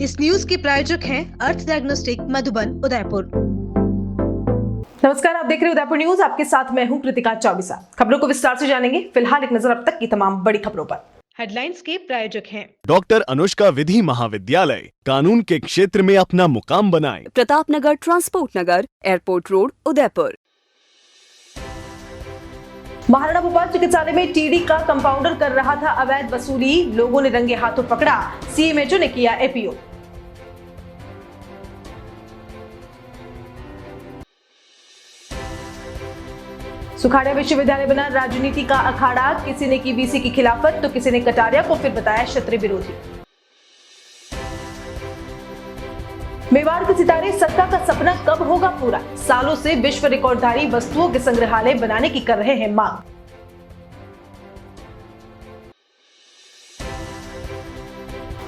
इस न्यूज के प्रायोजक हैं अर्थ डायग्नोस्टिक मधुबन उदयपुर। नमस्कार, आप देख रहे हैं उदयपुर न्यूज। आपके साथ मैं हूं कृतिका चौबीसा। खबरों को विस्तार से जानेंगे। फिलहाल एक नजर अब तक की तमाम बड़ी खबरों पर। हेडलाइंस के प्रायोजक हैं डॉक्टर अनुष्का विधि महाविद्यालय, कानून के क्षेत्र में अपना मुकाम बनाएं। प्रताप नगर, ट्रांसपोर्ट नगर, एयरपोर्ट रोड, उदयपुर। महाराणा भोपाल चिकित्सालय में टीडी का कंपाउंडर कर रहा था अवैध वसूली। लोगों ने रंगे हाथों पकड़ा। सीएमएचओ ने किया एपीओ। सुखाड़िया विश्वविद्यालय बना राजनीति का अखाड़ा। किसी ने की वीसी की खिलाफत तो किसी ने कटारिया को फिर बताया क्षत्रिय विरोधी। मेवाड़ के सितारे सत्ता का सपना कब होगा पूरा? सालों से विश्व रिकॉर्डधारी वस्तुओं के संग्रहालय बनाने की कर रहे हैं मांग।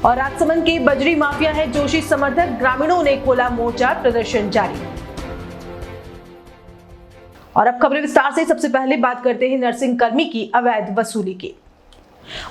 और राजसमंद के बजरी माफिया है जोशी समर्थक। ग्रामीणों ने खोला मोर्चा, प्रदर्शन जारी। और अब खबरें विस्तार से। सबसे पहले बात करते हैं नर्सिंग कर्मी की अवैध वसूली की।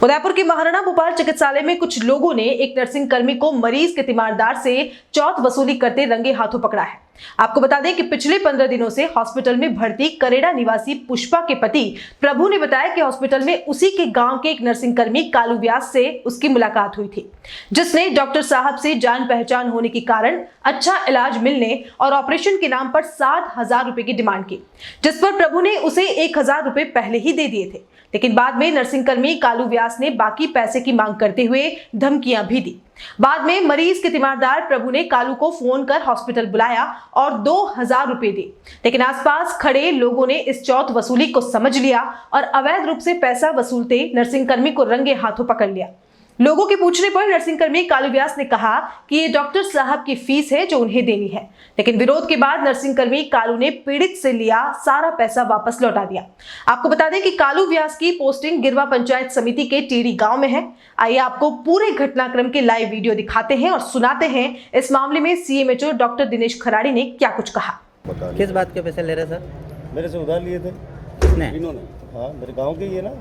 उदयपुर के महाराणा भोपाल चिकित्सालय में कुछ लोगों ने एक नर्सिंग कर्मी को मरीज के तीमारदार से चौथ वसूली करते रंगे हाथों पकड़ा है। आपको बता दें कि पिछले 15 दिनों से हॉस्पिटल में भर्ती करेड़ा निवासी पुष्पा के पति प्रभु ने बताया कि हॉस्पिटल में उसी के गांव के एक नर्सिंग कर्मी कालू व्यास से उसकी मुलाकात हुई थी, जिसने डॉक्टर साहब से जान पहचान होने के कारण अच्छा इलाज मिलने और ऑपरेशन के नाम पर 7,000 रुपए की डिमांड की, जिस पर प्रभु ने उसे 1,000 रुपए पहले ही दे दिए थे। लेकिन बाद में नर्सिंग कर्मी कालू व्यास ने बाकी पैसे की मांग करते हुए धमकियां भी दी। बाद में मरीज के तीमारदार प्रभु ने कालू को फोन कर हॉस्पिटल बुलाया और 2,000 रुपए दिए। लेकिन आसपास खड़े लोगों ने इस चौथ वसूली को समझ लिया और अवैध रूप से पैसा वसूलते नर्सिंग कर्मी को रंगे हाथों पकड़ लिया। लोगों के पूछने पर नर्सिंग कर्मी कालू व्यास ने कहा कि ये डॉक्टर साहब की फीस है जो उन्हें देनी है। लेकिन विरोध के बाद नर्सिंग कर्मी कालू ने पीड़ित से लिया सारा पैसा वापस लौटा दिया। आपको बता दें कि कालू व्यास की पोस्टिंग गिरवा पंचायत समिति के टीडी गांव में है। आइए आपको पूरे घटनाक्रम के लाइव वीडियो दिखाते हैं और सुनाते हैं इस मामले में सीएमएचओ डॉक्टर दिनेश खराड़ी ने क्या कुछ कहा। किस बात के पैसे ले रहे सर? मेरे से उधार लिए थे। किसने? इन्होंने। हाँ, मेरे गांव के ही है ना।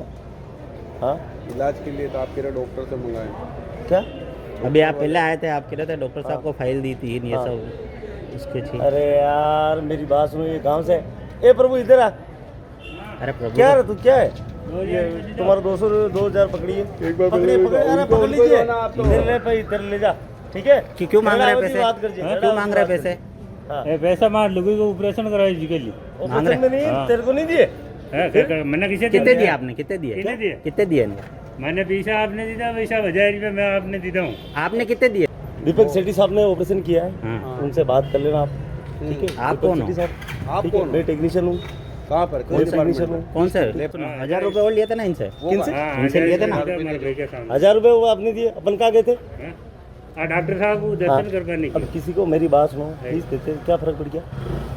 हाँ, इलाज के लिए तो आपके डॉक्टर से मंगाए क्या? अभी आप पहले आए थे, आप कह रहे थे डॉक्टर साहब को फाइल दी थी ये सब उसके ठीक। अरे यार मेरी बात सुनो, ये गांव से। ए प्रभु इधर आ। अरे प्रभु क्या तू क्या है? तुम्हारा 2,000 पकड़िए। एक बार पकड़ लीजिए। इधर ले जा, ठीक है? क्यों मांग रहे पैसे? बात कर क्यों मांग रहे पैसे? पैसा मार लोगों को ऑपरेशन कराए जी के लिए मांग रहे? नहीं, तेरे को नहीं दिए। मैंने कितने दिए आपने? कितने दिए? कितने दिए? मैंने पैसा आपने दिया, पैसा 1,000 रुपये मैं आपने दिया हूँ। आपने कितने दिए? दीपक सेठी साहब ने ऑपरेशन किया है। हाँ। उनसे बात कर लेना आप, ठीक है? आप कौन हो? आप कौन? मैं टेक्नीशियन हूँ। कहाँ पर? कौन टेक्नीशियन हूँ। कौन से? 1,000 रुपए और लिए थे ना इनसे? इनसे लिए थे ना? 1,000 रुपए वो आपने दिए। अपन कहाँ गए थे? डॉक्टर साहब को दर्शन करवाने अब किसी को मेरी बात सुनो, फीस देते क्या फर्क पड़ गया?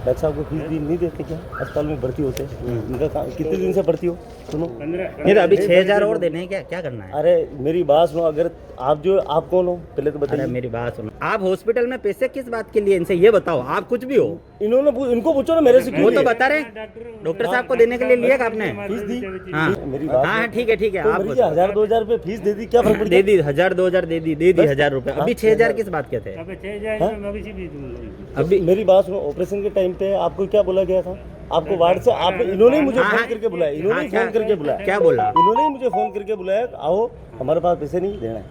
डॉक्टर साहब को फीस दी नहीं देते क्या? अस्पताल में भर्ती होते इनका कितने दिन से भर्ती हो? सुनो, नहीं तो अभी 6,000 और देने हैं। क्या करना है? अरे मेरी बात सुनो, अगर आप कौन हो पहले तो बताइए। मेरी बात सुनो, आप हॉस्पिटल में पैसे किस बात के लिए? इनसे ये बताओ, आप कुछ भी हो। इनको पूछो ना मेरे से क्यों? वो तो बता रहे डॉक्टर साहब को देने के लिए लिया आपने फीस दी। हाँ मेरी बात हाँ ठीक है आप 1,000-2,000 रुपए फीस दे दी, क्या फर्क पड़ दे दी। 1,000-2,000 दे दी 1,000 रुपए। अभी 6,000 किस बात के थे? अभी मेरी बात सुनो, ऑपरेशन के टाइम पे आपको क्या बोला गया था? आपको वार्ड से आप इन्होंने मुझे फोन करके बुलाया। इन्होंने फोन करके बुलाया। क्या बोला? इन्होंने मुझे फोन करके बुलाया, आओ हमारे पास पैसे नहीं देना है।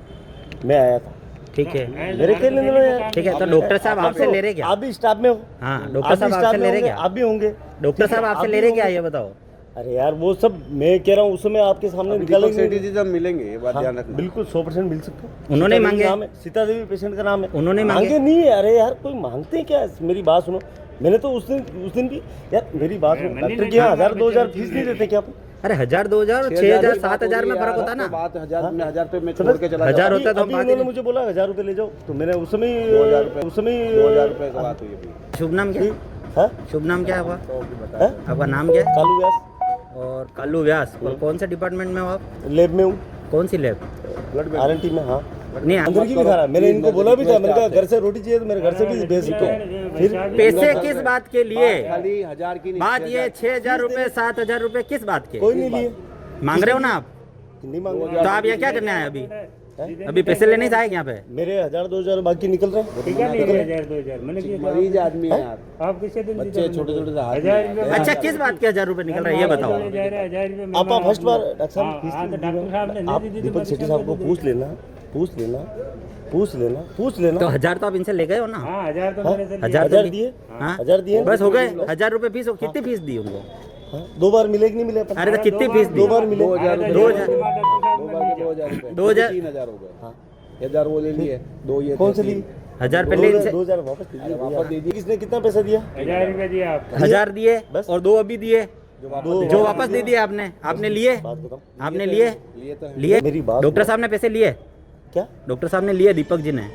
मैं आया था, ठीक है मेरे के लिए ठीक है। तो डॉक्टर साहब आपसे ले रहे क्या? आप भी स्टाफ में हो? हाँ, डॉक्टर साहब आपसे ले रहे क्या? आप भी होंगे। डॉक्टर साहब आपसे ले रहे क्या, ये बताओ। अरे यार वो सब मैं कह रहा हूँ, उस समय आपके सामने निकालेंगे। जब मिलेंगे ये बात ध्यान रखना। बिल्कुल 100% मिल सकते हो। उन्होंने मांगे? सीता देवी पेशेंट का नाम है। उन्होंने मांगे नहीं है। अरे यार कोई मांगते हैं क्या? मेरी बात सुनो, मैंने तो उस दिन भी यार मेरी बात सुनो, डॉक्टर के यहाँ 1,000-2,000 फीस नहीं देते क्या? अरे 1,000-2,000 6,000 7,000 में फर्क होता ना। बात 1,000 पे मैं छोड़ के चला 1,000 होता तो उन्होंने मुझे बोला 1,000 रुपए ले जाओ, तो मैंने उस समय 2,000 रुपए का बात हुई। शुभ नाम क्या है? शुभ नाम क्या है आपका? आपका नाम क्या है? कालू व्यास। और कालू व्यास। और कौन से डिपार्टमेंट में हो आप? लैब में हूँ। कौन सी लैब? RNT में। हाँ, नहीं अंदर की भी खा रहा। मैंने इनको बोला भी था, मैंने कहा घर से रोटी चाहिए तो मेरे घर से भी भेज सकते हो। फिर पैसे किस बात के लिए? खाली 1,000 की बात ये 6,000 रुपए 7,000 रुपए किस बात के कोई नहीं लिए। मांग रहे हो ना आप? नहीं मांगा। तो आप ये क्या करने आए अभी? अभी पैसे लेने जाए यहाँ पे? मेरे 1000-2000 बाकी निकल रहे हैं। ठीक है नहीं 1000-2000 मैंने किया मरीज आदमी है आप आप किसे दिन बच्चे छोटे छोटे से हाथ 1000 रुपये अच्छा, किस बात के 1000 रुपए निकल रहे हैं ये बताओ। 1000 रुपये आप फर्स्ट बार डॉक्टर साहब फीस हाँ, तो डॉक्टर साहब ने आप नहीं दी थी, दीपक शेट्टी साहब को पूछ लेना तो 1000 तो आप इनसे ले गए हो ना? हाँ 1000 तो मेरे से 1000 दिए, हाँ 1000 दिए बस हो गए 1000 रुपए फीस। कितनी फीस दी उनको? हाँ, 2 बार मिले कि नहीं मिले? अरे तो कितनी फीस दी? 2 बार मिले। 2000 रुपये 2000 रुपये 2000 3000 हो गए हाँ। 1000 वो ले लिए 2 ये कौन से लिए? 1000 पहले इनसे 2000 वापस दे दिए। वापस दे दिए। किसने कितना पैसा दिया? 1000 रुपये दिया आप 1000 दिए बस। और 2 अभी दिए दो जो वापस दे दिए आपने लिए? बात बताओ। आपने लिए लिए तो हैं। लिए मेरी बात डॉक्टर साहब ने पैसे लिए? क्या? डॉक्टर साहब ने लिए दीपक जी ने?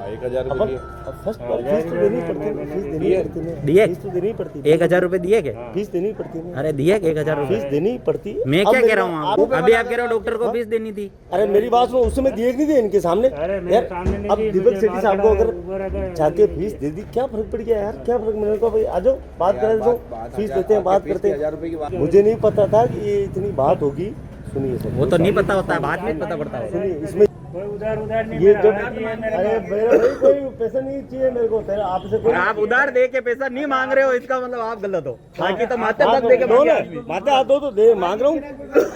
1000 अपन रुपये फर्स्ट बार फीस तो देनी पड़ती है, फीस देनी पड़ती है, दिए? फीस तो देनी पड़ती है, 1000 रुपए दिए क्या? फीस देनी पड़ती है, अरे दिए 1000 रुपए? फीस देनी पड़ती है। मैं अब क्या कह मेरी रहा हूँ बात- आपको? आप- अभी आप कह रहे हो डॉक्टर को फीस देनी थी। अरे मेरी बात सुनो, उस समय दिए कि नहीं दिए इनके सामने? अरे मेरे यार सामने नहीं अब दिए, दीपक मुझे शेट्टी बात साहब को करा, अगर ऊपर अगर जाके फीस दे दी, क्या फर्क पड़ गया यार? क्या फर्क? मैंने कहा भाई आ जाओ बात करें, तो फीस देते हैं, बात करते 1000 हैं। रुपये की बात मुझे नहीं पता था कि ये इतनी बात होगी। सुनिए सर, वो तो नहीं पता होता है, बाद में पता पड़ता है। सुनिए इसमें कोई उधार नहीं ये मेरा जब हाथ ही है मेरे अरे मेरा भाई कोई पैसा नहीं चाहिए मेरे को, तेरा आपसे कोई आप उधार दे के पैसा नहीं मांग रहे हो इसका मतलब आप गलत हो। बाकी तो माथे हाथ तक दे के दो मांगे ना, आदमी। माथे हाथ दो तो दे मांग रहा हूँ।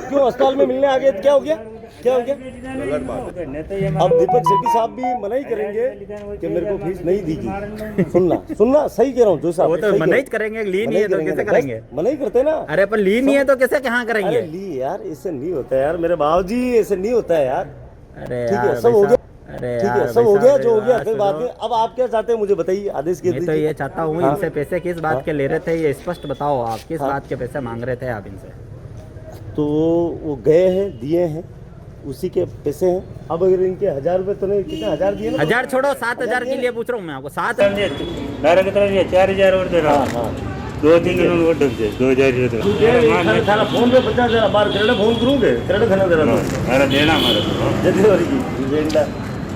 क्यों अस्पताल में मिलने आ गए? क्या हो गया? क्या हो गया? नहीं तो ये अब दीपक शेट्टी साहब भी मना ही करेंगे कि मेरे को फीस नहीं दी गई। सुनना सही कह रहा हूँ जो साहब, वो तो सही कह मना रहा ही हूँ। करेंगे, ली मना नहीं ही है तो कैसे बस करेंगे? मना ही करते ना। अरे पर ली नहीं है तो कैसे कहाँ अरे करेंगे? ली यार, इससे नहीं होता यार मेरे बाबूजी, ऐसे नहीं होता है यार। अरे ठीक है, यार सब हो भाई गया। साहब, अरे ठीक है, यार सब हो भाई गया साहब, जो हो गया, मेरी कोई बात सुनो। नहीं। अब आप क्या चाहते हैं मुझे बताइए, आदेश के मैं तो ये चाहता हूँ हाँ। इनसे पैसे किस बात के ले रहे थे ये स्पष्ट बताओ। आप किस हाँ। बात के पैसे मांग रहे थे आप इनसे? तो वो गए हैं, दिए हैं, उसी के पैसे हैं। अब अगर इनके 1000 रुपए तो नहीं, कितने 1000 दिए ना? 1000 छोड़ो, 7000 के लिए पूछ रहा हूँ मैं आपको। 7 मेरा कितना दिया 4000 और दे रहा हाँ हूँ हाँ 2-3 दिन और डूब जाए 2000 रुपये थारा फोन पे 50,000 बार करेड़ा फोन करूंगे, करेड़ा खाना दे रहा हूँ मेरा देना मेरा जनवरी की जेंडा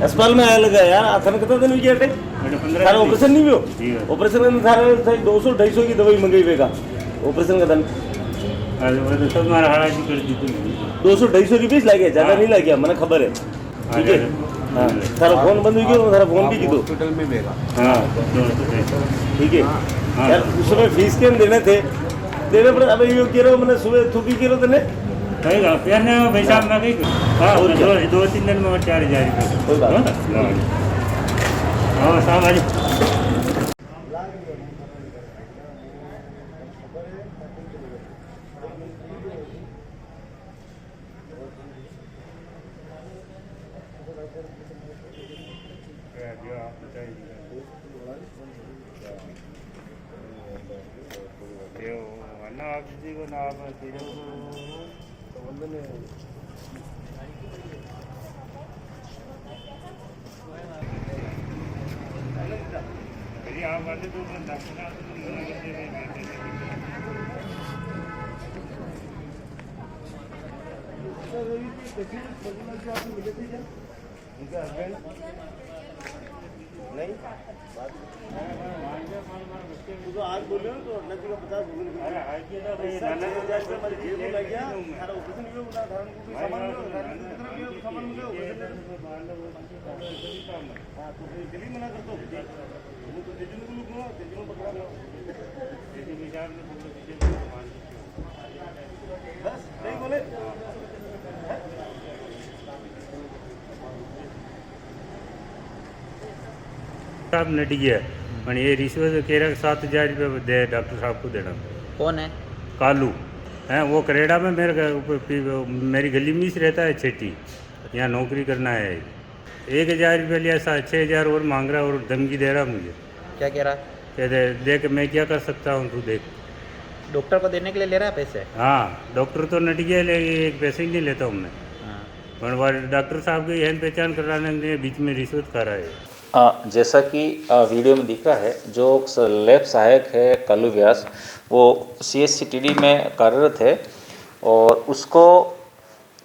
अस्पताल में आया लगा यार। थाने कितना दिन हुई अटे? थारा ऑपरेशन नहीं ठीक है। हुआ? ऑपरेशन में थारा 200-250 की दवाई मंगाई बेगा ऑपरेशन का धन। तो सब मारा हड़ाजी कर दी तुम 200-250 रुपये लगे, ज्यादा नहीं लग गया, मैंने खबर है। ठीक है हाँ, थारा फोन बंद हुई गया, थारा फोन भी की दो। हॉस्पिटल में बेगा हाँ ठीक है यार, उस समय फीस के देने थे, देने पड़े। अब ये कह रहे हो मैंने सुबह थूकी कह रहे थे कहीं फिर नहीं भाई साहब मैं कहीं हाँ 2-3 दिन में और 4000 रुपये कोई बात हाँ साहब आज आप जी को ना आप आप वाले तो नहीं तो आज बोल रहे हो तो 18 का 50 हो गए। अरे आज के तो भाई नाना को जैसे हमारे जेब में लग गया, सारा ऑपरेशन भी हुआ, धारण को भी सामान मिला, धारण को कितना भी सामान मिला, ऑपरेशन हाँ तो फिर जल्दी मना करता हूँ। वो तो तेजन को लूँ, तेजन पकड़ा लो, बस नहीं बोले। साहब नट गया पण ये रिश्वत कह रहा 7000 रुपये दे डॉक्टर साहब को देना। कौन है? कालू हैं वो करेड़ा में मेरी गली में ही रहता है छेटी, यहाँ नौकरी करना है। 1000 रुपये लिया 6000 और मांग रहा और धमकी दे रहा मुझे। क्या कह रहा है? कहते देख मैं क्या कर सकता हूँ तू देख। डॉक्टर को देने के लिए ले रहा है पैसे? हाँ डॉक्टर तो नट गया लेकिन एक पैसे ही नहीं लेता हूँ मैं। हाँ। पर डॉक्टर साहब की यह पहचान कराने के बीच में रिश्वत खा रहा है। जैसा कि वीडियो में दिख रहा है, जो लैब सहायक है कालू व्यास वो CHCTD में कार्यरत है और उसको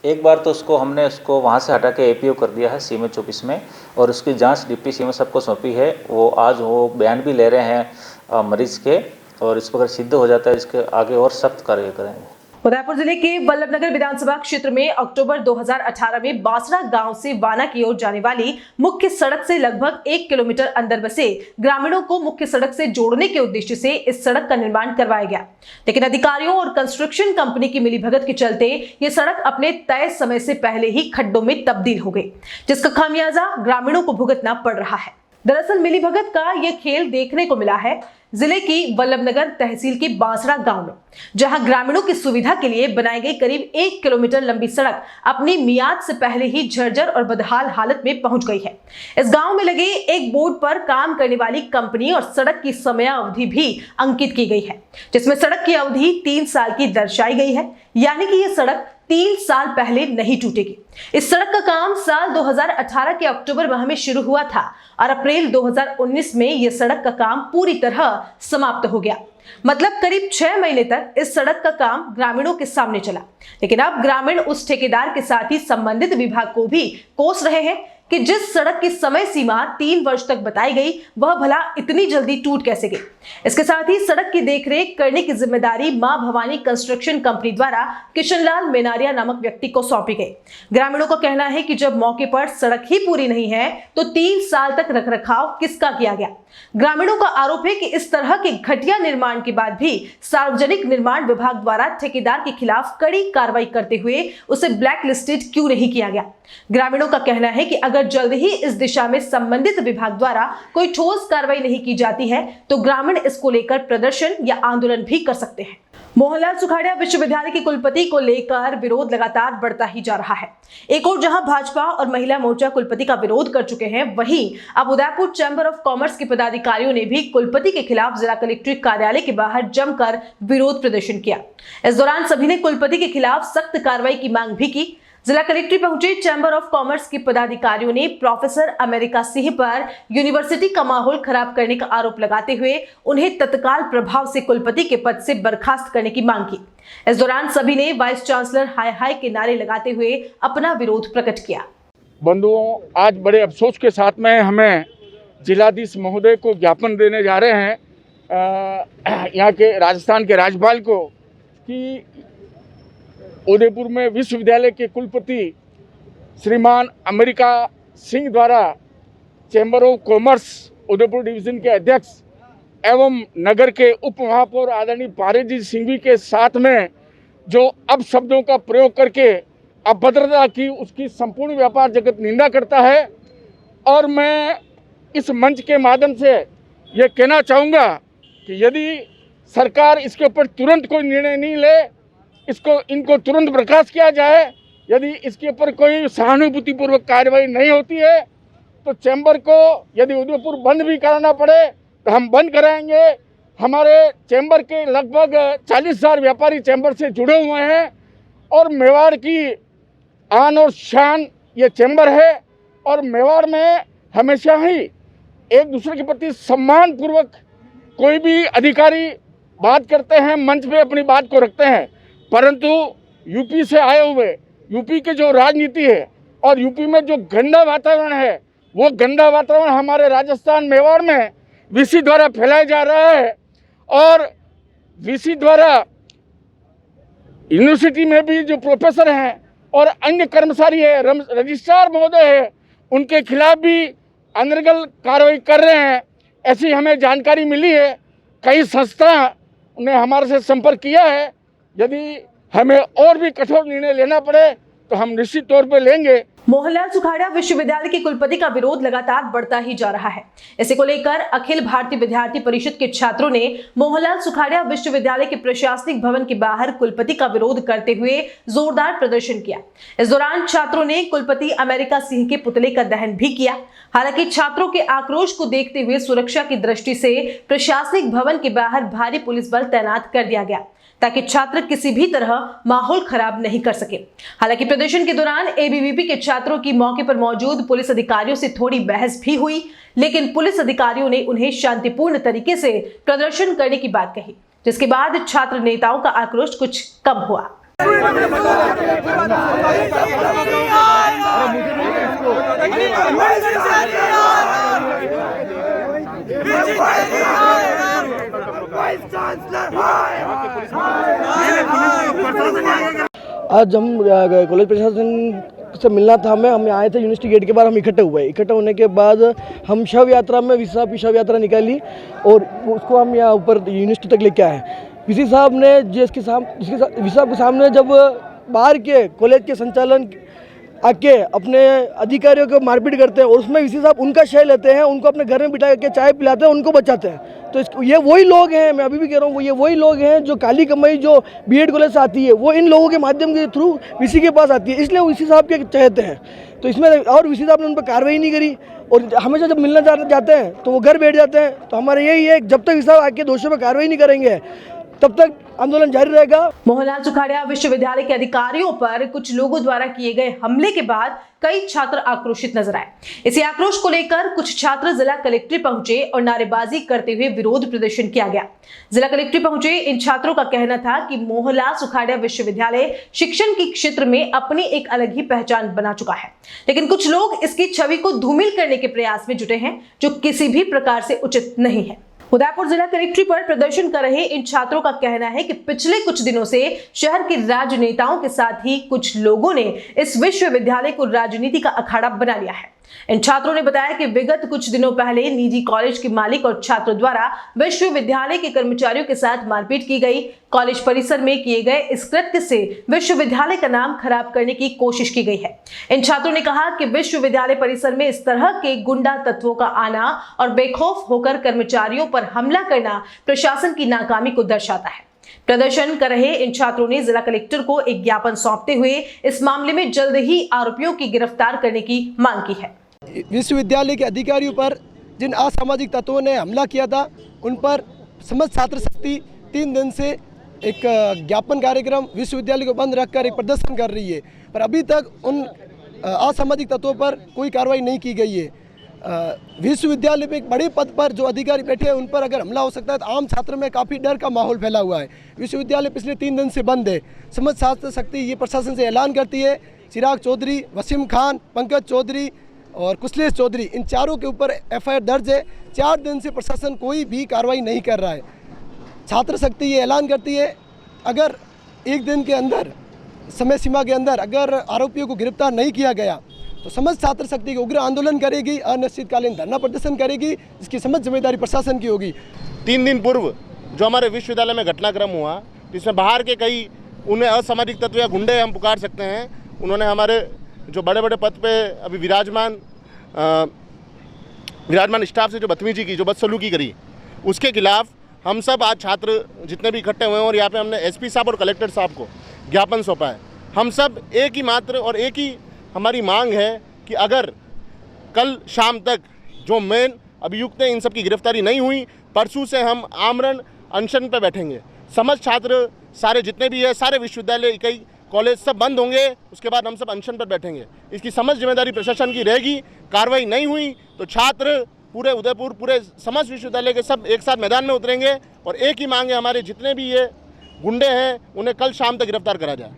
एक बार तो हमने उसको वहाँ से हटा के APO कर दिया है CMH ऑफिस में और उसकी जांच डिप्टी CMH सबको सौंपी है। वो आज वो बयान भी ले रहे हैं मरीज़ के और इस पर अगर सिद्ध हो जाता है इसके आगे और सख्त कार्य करेंगे। उदयपुर जिले के वल्लभनगर विधानसभा क्षेत्र में अक्टूबर 2018 में बासरा गांव से वाना की ओर जाने वाली मुख्य सड़क से लगभग 1 किलोमीटर अंदर बसे ग्रामीणों को मुख्य सड़क से जोड़ने के उद्देश्य से इस सड़क का निर्माण करवाया गया, लेकिन अधिकारियों और कंस्ट्रक्शन कंपनी की मिलीभगत के चलते ये सड़क अपने तय समय से पहले ही खड्डों में तब्दील हो गई, जिसका खामियाजा ग्रामीणों को भुगतना पड़ रहा है। दरअसल मिलीभगत का यह खेल देखने को मिला है जिले की वल्लभनगर तहसील के बांसड़ा गांव में, जहां ग्रामीणों की सुविधा के लिए बनाई गई करीब 1 किलोमीटर लंबी सड़क अपनी मियाद से पहले ही जर्जर और बदहाल हालत में पहुंच गई है। इस गांव में लगे एक बोर्ड पर काम करने वाली कंपनी और सड़क की समयावधि भी अंकित की गई है, जिसमें सड़क की अवधि 3 साल की दर्शाई गई है, यानी कि यह सड़क 3 साल पहले नहीं टूटेगी। इस सड़क का काम साल 2018 के अक्टूबर माह में शुरू हुआ था और अप्रैल 2019 में यह सड़क का काम पूरी तरह समाप्त हो गया। मतलब करीब 6 महीने तक इस सड़क का काम ग्रामीणों के सामने चला, लेकिन अब ग्रामीण उस ठेकेदार के साथ ही संबंधित विभाग को भी कोस रहे हैं कि जिस सड़क की समय सीमा 3 वर्ष तक बताई गई, वह भला इतनी जल्दी टूट कैसे गई। इसके साथ ही सड़क की देखरेख करने की जिम्मेदारी मां भवानी कंस्ट्रक्शन कंपनी द्वारा किशनलाल मेनारिया नामक व्यक्ति को सौंपी गई। ग्रामीणों का कहना है कि जब मौके पर सड़क ही पूरी नहीं है तो 3 साल तक रखरखाव किसका किया गया। ग्रामीणों का आरोप है कि इस तरह के घटिया निर्माण के बाद भी सार्वजनिक निर्माण विभाग द्वारा ठेकेदार के खिलाफ कड़ी कार्रवाई करते हुए उसे ब्लैक लिस्टेड क्यों नहीं किया गया। ग्रामीणों का कहना है कि अगर जल्द ही इस दिशा में संबंधित विभाग द्वारा कोई ठोस कार्रवाई नहीं की जाती है तो ग्रामीण इसको लेकर प्रदर्शन या आंदोलन भी कर सकते हैं। मोहनलाल सुखाड़िया विश्वविद्यालय के कुलपति को लेकर विरोध लगातार बढ़ता ही जा रहा है। एक और जहां भाजपा और महिला मोर्चा कुलपति का विरोध कर चुके हैं, वहीं अब उदयपुर चैंबर ऑफ कॉमर्स के पदाधिकारियों ने भी कुलपति के खिलाफ जिला कलेक्ट्रेट कार्यालय के बाहर जमकर विरोध प्रदर्शन किया। इस दौरान सभी ने कुलपति के खिलाफ सख्त कार्रवाई की मांग भी की। जिला कलेक्ट्रेट पहुंचे चैंबर ऑफ कॉमर्स के पदाधिकारियों ने प्रोफेसर अमेरिका सिंह पर यूनिवर्सिटी का माहौल खराब करने का आरोप लगाते हुए उन्हें तत्काल प्रभाव से कुलपति के पद से बर्खास्त करने की मांग की। इस दौरान सभी ने वाइस चांसलर हाय हाय के नारे लगाते हुए अपना विरोध प्रकट किया। बंधुओं, आज बड़े अफसोस के साथ में हमें जिलाधीश महोदय को ज्ञापन देने जा रहे हैं यहाँ के राजस्थान के राज्यपाल को कि उदयपुर में विश्वविद्यालय के कुलपति श्रीमान अमेरिका सिंह द्वारा chamber of commerce Udaipur division के अध्यक्ष एवं नगर के उप महापौर आदरणीय पारेजी सिंघवी के साथ में जो अपशब्दों का प्रयोग करके अभद्रता की उसकी संपूर्ण व्यापार जगत निंदा करता है। और मैं इस मंच के माध्यम से ये कहना चाहूँगा कि यदि सरकार इसके ऊपर तुरंत कोई निर्णय नहीं ले, इनको तुरंत बर्खास्त किया जाए, यदि इसके ऊपर कोई सहानुभूतिपूर्वक कार्रवाई नहीं होती है तो चैम्बर को यदि उदयपुर बंद भी कराना पड़े तो हम बंद कराएंगे। हमारे चैम्बर के लगभग 40,000 व्यापारी चैम्बर से जुड़े हुए हैं और मेवाड़ की आन और शान ये चैम्बर है और मेवाड़ में हमेशा ही एक दूसरे के प्रति सम्मानपूर्वक कोई भी अधिकारी बात करते हैं, मंच पे अपनी बात को रखते हैं, परंतु यूपी से आए हुए यूपी के जो राजनीति है और यूपी में जो गंदा वातावरण है, वो गंदा वातावरण हमारे राजस्थान मेवाड़ में वीसी द्वारा फैलाया जा रहा है और वीसी द्वारा यूनिवर्सिटी में भी जो प्रोफेसर हैं और अन्य कर्मचारी है, रजिस्ट्रार महोदय है, उनके खिलाफ भी अनर्गल कार्रवाई कर रहे हैं, ऐसी हमें जानकारी मिली है। कई संस्था ने हमारे से संपर्क किया है। यदि हमें और भी कठोर निर्णय लेना पड़े तो हम निश्चित तौर पर लेंगे। मोहनलाल सुखाड़िया विश्वविद्यालय के कुलपति का विरोध लगातार बढ़ता ही जा रहा है। इसी को लेकर अखिल भारतीय विद्यार्थी परिषद के छात्रों ने मोहनलाल सुखाड़िया विश्वविद्यालय के प्रशासनिक भवन के बाहर कुलपति का विरोध करते हुए जोरदार प्रदर्शन किया। इस दौरान छात्रों ने कुलपति अमेरिका सिंह के पुतले का दहन भी किया। हालांकि छात्रों के आक्रोश को देखते हुए सुरक्षा की दृष्टि से प्रशासनिक भवन के बाहर भारी पुलिस बल तैनात कर दिया गया ताकि छात्र किसी भी तरह माहौल खराब नहीं कर सके। हालांकि प्रदर्शन के दौरान एबीवीपी के छात्रों की मौके पर मौजूद पुलिस अधिकारियों से थोड़ी बहस भी हुई, लेकिन पुलिस अधिकारियों ने उन्हें शांतिपूर्ण तरीके से प्रदर्शन करने की बात कही, जिसके बाद छात्र नेताओं का आक्रोश कुछ कम हुआ। वाइस चांसलर आज हम कॉलेज प्रशासन से मिलना था हमें, हम आए थे यूनिवर्सिटी गेट के बाहर, हम इकट्ठे हुए। इकट्ठे होने के बाद हम शव यात्रा में वीसी साहब की शव यात्रा निकाली और उसको हम यहाँ ऊपर यूनिवर्सिटी तक लेके आए। वीसी साहब ने वीसी साहब के सामने जब बाहर के कॉलेज के संचालन आके अपने अधिकारियों को मारपीट करते हैं और उसमें वीसी साहब उनका श्रेय लेते हैं, उनको अपने घर में बिठा के चाय पिलाते हैं, उनको बचाते हैं। तो ये वही लोग हैं, मैं अभी भी कह रहा हूँ, ये वही लोग हैं जो काली कमाई जो बीएड कॉलेज से आती है वो इन लोगों के माध्यम के थ्रू वीसी के पास आती है, इसलिए वीसी साहब के चाहते हैं। तो इसमें और वीसी साहब ने उन पर कार्रवाई नहीं करी और हमेशा जब मिलना जाते हैं तो वो घर बैठ जाते हैं। तो हमारा यही है, जब तक वीसी साहब आके दोषियों पर कार्रवाई नहीं करेंगे तब तक आंदोलन जारी रहेगा। मोहनलाल सुखाड़िया विश्वविद्यालय के अधिकारियों पर कुछ लोगों द्वारा किए गए हमले के बाद कई छात्र आक्रोशित नजर आए। इसी आक्रोश को लेकर कुछ छात्र जिला कलेक्ट्रेट पहुंचे और नारेबाजी करते हुए विरोध प्रदर्शन किया गया। जिला कलेक्ट्रेट पहुंचे इन छात्रों का कहना था कि मोहनलाल सुखाड़िया विश्वविद्यालय शिक्षण के क्षेत्र में अपनी एक अलग ही पहचान बना चुका है, लेकिन कुछ लोग इसकी छवि को धूमिल करने के प्रयास में जुटे हैं, जो किसी भी प्रकार से उचित नहीं है। उदयपुर जिला कलेक्ट्रेट पर प्रदर्शन कर रहे इन छात्रों का कहना है कि पिछले कुछ दिनों से शहर के राजनेताओं के साथ ही कुछ लोगों ने इस विश्वविद्यालय को राजनीति का अखाड़ा बना लिया है। इन छात्रों ने बताया कि विगत कुछ दिनों पहले निजी कॉलेज के मालिक और छात्रों द्वारा विश्वविद्यालय के कर्मचारियों के साथ मारपीट की गई। कॉलेज परिसर में किए गए इस कृत्य से विश्वविद्यालय का नाम खराब करने की कोशिश की गई है। इन छात्रों ने कहा कि विश्वविद्यालय परिसर में इस तरह के गुंडा तत्वों का आना और बेखौफ होकर कर्मचारियों पर हमला करना प्रशासन की नाकामी को दर्शाता है। प्रदर्शन कर रहे इन छात्रों ने जिला कलेक्टर को एक ज्ञापन सौंपते हुए इस मामले में जल्द ही आरोपियों की गिरफ्तार करने की मांग की है। विश्वविद्यालय के अधिकारियों पर जिन असामाजिक तत्वों ने हमला किया था उन पर समस्त छात्र शक्ति 3 दिन से एक ज्ञापन कार्यक्रम विश्वविद्यालय को बंद रखकर एक प्रदर्शन कर रही है, पर अभी तक उन असामाजिक तत्वों पर कोई कार्रवाई नहीं की गई है। विश्वविद्यालय में एक बड़े पद पर जो अधिकारी बैठे हैं उन पर अगर हमला हो सकता है तो आम छात्र में काफ़ी डर का माहौल फैला हुआ है। विश्वविद्यालय पिछले 3 दिन से बंद है। समस्त छात्र शक्ति ये प्रशासन से ऐलान करती है, चिराग चौधरी, वसीम खान, पंकज चौधरी और कुशलेश चौधरी, इन चारों के ऊपर एफआईआर दर्ज है। 4 दिन से प्रशासन कोई भी कार्रवाई नहीं कर रहा है। छात्र शक्ति ये ऐलान करती है अगर 1 दिन के अंदर समय सीमा के अंदर अगर आरोपियों को गिरफ्तार नहीं किया गया तो समस्त छात्र शक्ति के उग्र आंदोलन करेगी, अनिश्चितकालीन धरना प्रदर्शन करेगी। इसकी समस्त जिम्मेदारी प्रशासन की होगी। 3 दिन पूर्व जो हमारे विश्वविद्यालय में घटनाक्रम हुआ, जिसमें बाहर के कई उन्हें असामाजिक तत्व या गुंडे हम पुकार सकते हैं, उन्होंने हमारे जो बड़े बड़े पद पे अभी विराजमान स्टाफ से जो बदतमीजी की, जो बदसलूकी करी, उसके खिलाफ हम सब आज छात्र जितने भी इकट्ठे हुए हैं और यहाँ पे हमने एसपी साहब और कलेक्टर साहब को ज्ञापन सौंपा है। हम सब एक ही मात्र और एक ही हमारी मांग है कि अगर कल शाम तक जो मेन अभियुक्त हैं इन सब की गिरफ्तारी नहीं हुई, परसों से हम आमरण अनशन पर बैठेंगे। समस्त छात्र सारे जितने भी है, सारे विश्वविद्यालय, इकाई, कॉलेज सब बंद होंगे। उसके बाद हम सब अनशन पर बैठेंगे। इसकी समस्त जिम्मेदारी प्रशासन की रहेगी। कार्रवाई नहीं हुई तो छात्र पूरे उदयपुर, पूरे समस्त विश्वविद्यालय के सब एक साथ मैदान में उतरेंगे और एक ही मांग है हमारे जितने भी ये गुंडे हैं उन्हें कल शाम तक गिरफ्तार करा जाए।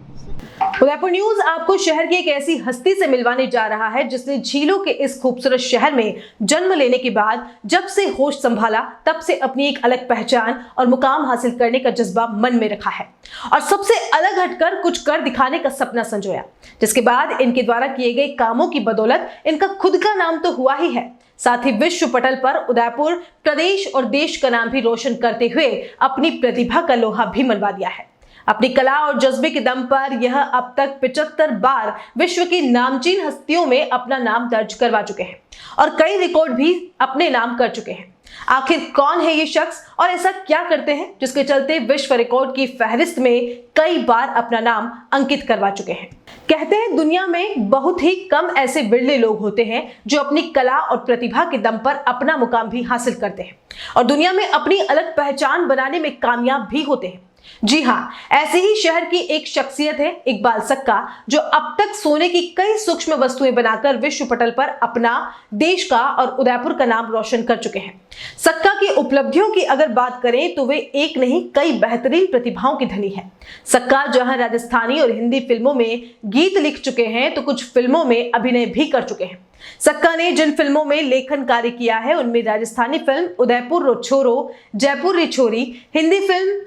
उदयपुर न्यूज आपको शहर की एक ऐसी हस्ती से मिलवाने जा रहा है जिसने झीलों के इस खूबसूरत शहर में जन्म लेने के बाद जब से होश संभाला तब से अपनी एक अलग पहचान और मुकाम हासिल करने का जज्बा मन में रखा है और सबसे अलग हटकर कुछ कर दिखाने का सपना संजोया, जिसके बाद इनके द्वारा किए गए कामों की बदौलत इनका खुद का नाम तो हुआ ही है, साथ ही विश्व पटल पर उदयपुर प्रदेश और देश का नाम भी रोशन करते हुए अपनी प्रतिभा का लोहा भी मनवा दिया है। अपनी कला और जज्बे के दम पर यह अब तक 75 बार विश्व की नामचीन हस्तियों में अपना नाम दर्ज करवा चुके हैं और कई रिकॉर्ड भी अपने नाम कर चुके हैं। आखिर कौन है ये शख्स और ऐसा क्या करते हैं जिसके चलते विश्व रिकॉर्ड की फहरिस्त में कई बार अपना नाम अंकित करवा चुके हैं? कहते हैं दुनिया में बहुत ही कम ऐसे बिरले लोग होते हैं जो अपनी कला और प्रतिभा के दम पर अपना मुकाम भी हासिल करते हैं और दुनिया में अपनी अलग पहचान बनाने में कामयाब भी होते हैं। जी हाँ, ऐसे ही शहर की एक शख्सियत है इकबाल सक्का, जो अब तक सोने की कई सूक्ष्म वस्तुएं बनाकर विश्व पटल पर अपना, देश का और उदयपुर का नाम रोशन कर चुके हैं। सक्का की उपलब्धियों की अगर बात करें तो वे एक नहीं कई बेहतरीन प्रतिभाओं की धनी है। सक्का जहां राजस्थानी और हिंदी फिल्मों में गीत लिख चुके हैं तो कुछ फिल्मों में अभिनय भी कर चुके हैं। सक्का ने जिन फिल्मों में लेखन कार्य किया है उनमें राजस्थानी फिल्म उदयपुर रो छोरो, जयपुर री छोरी, हिंदी फिल्म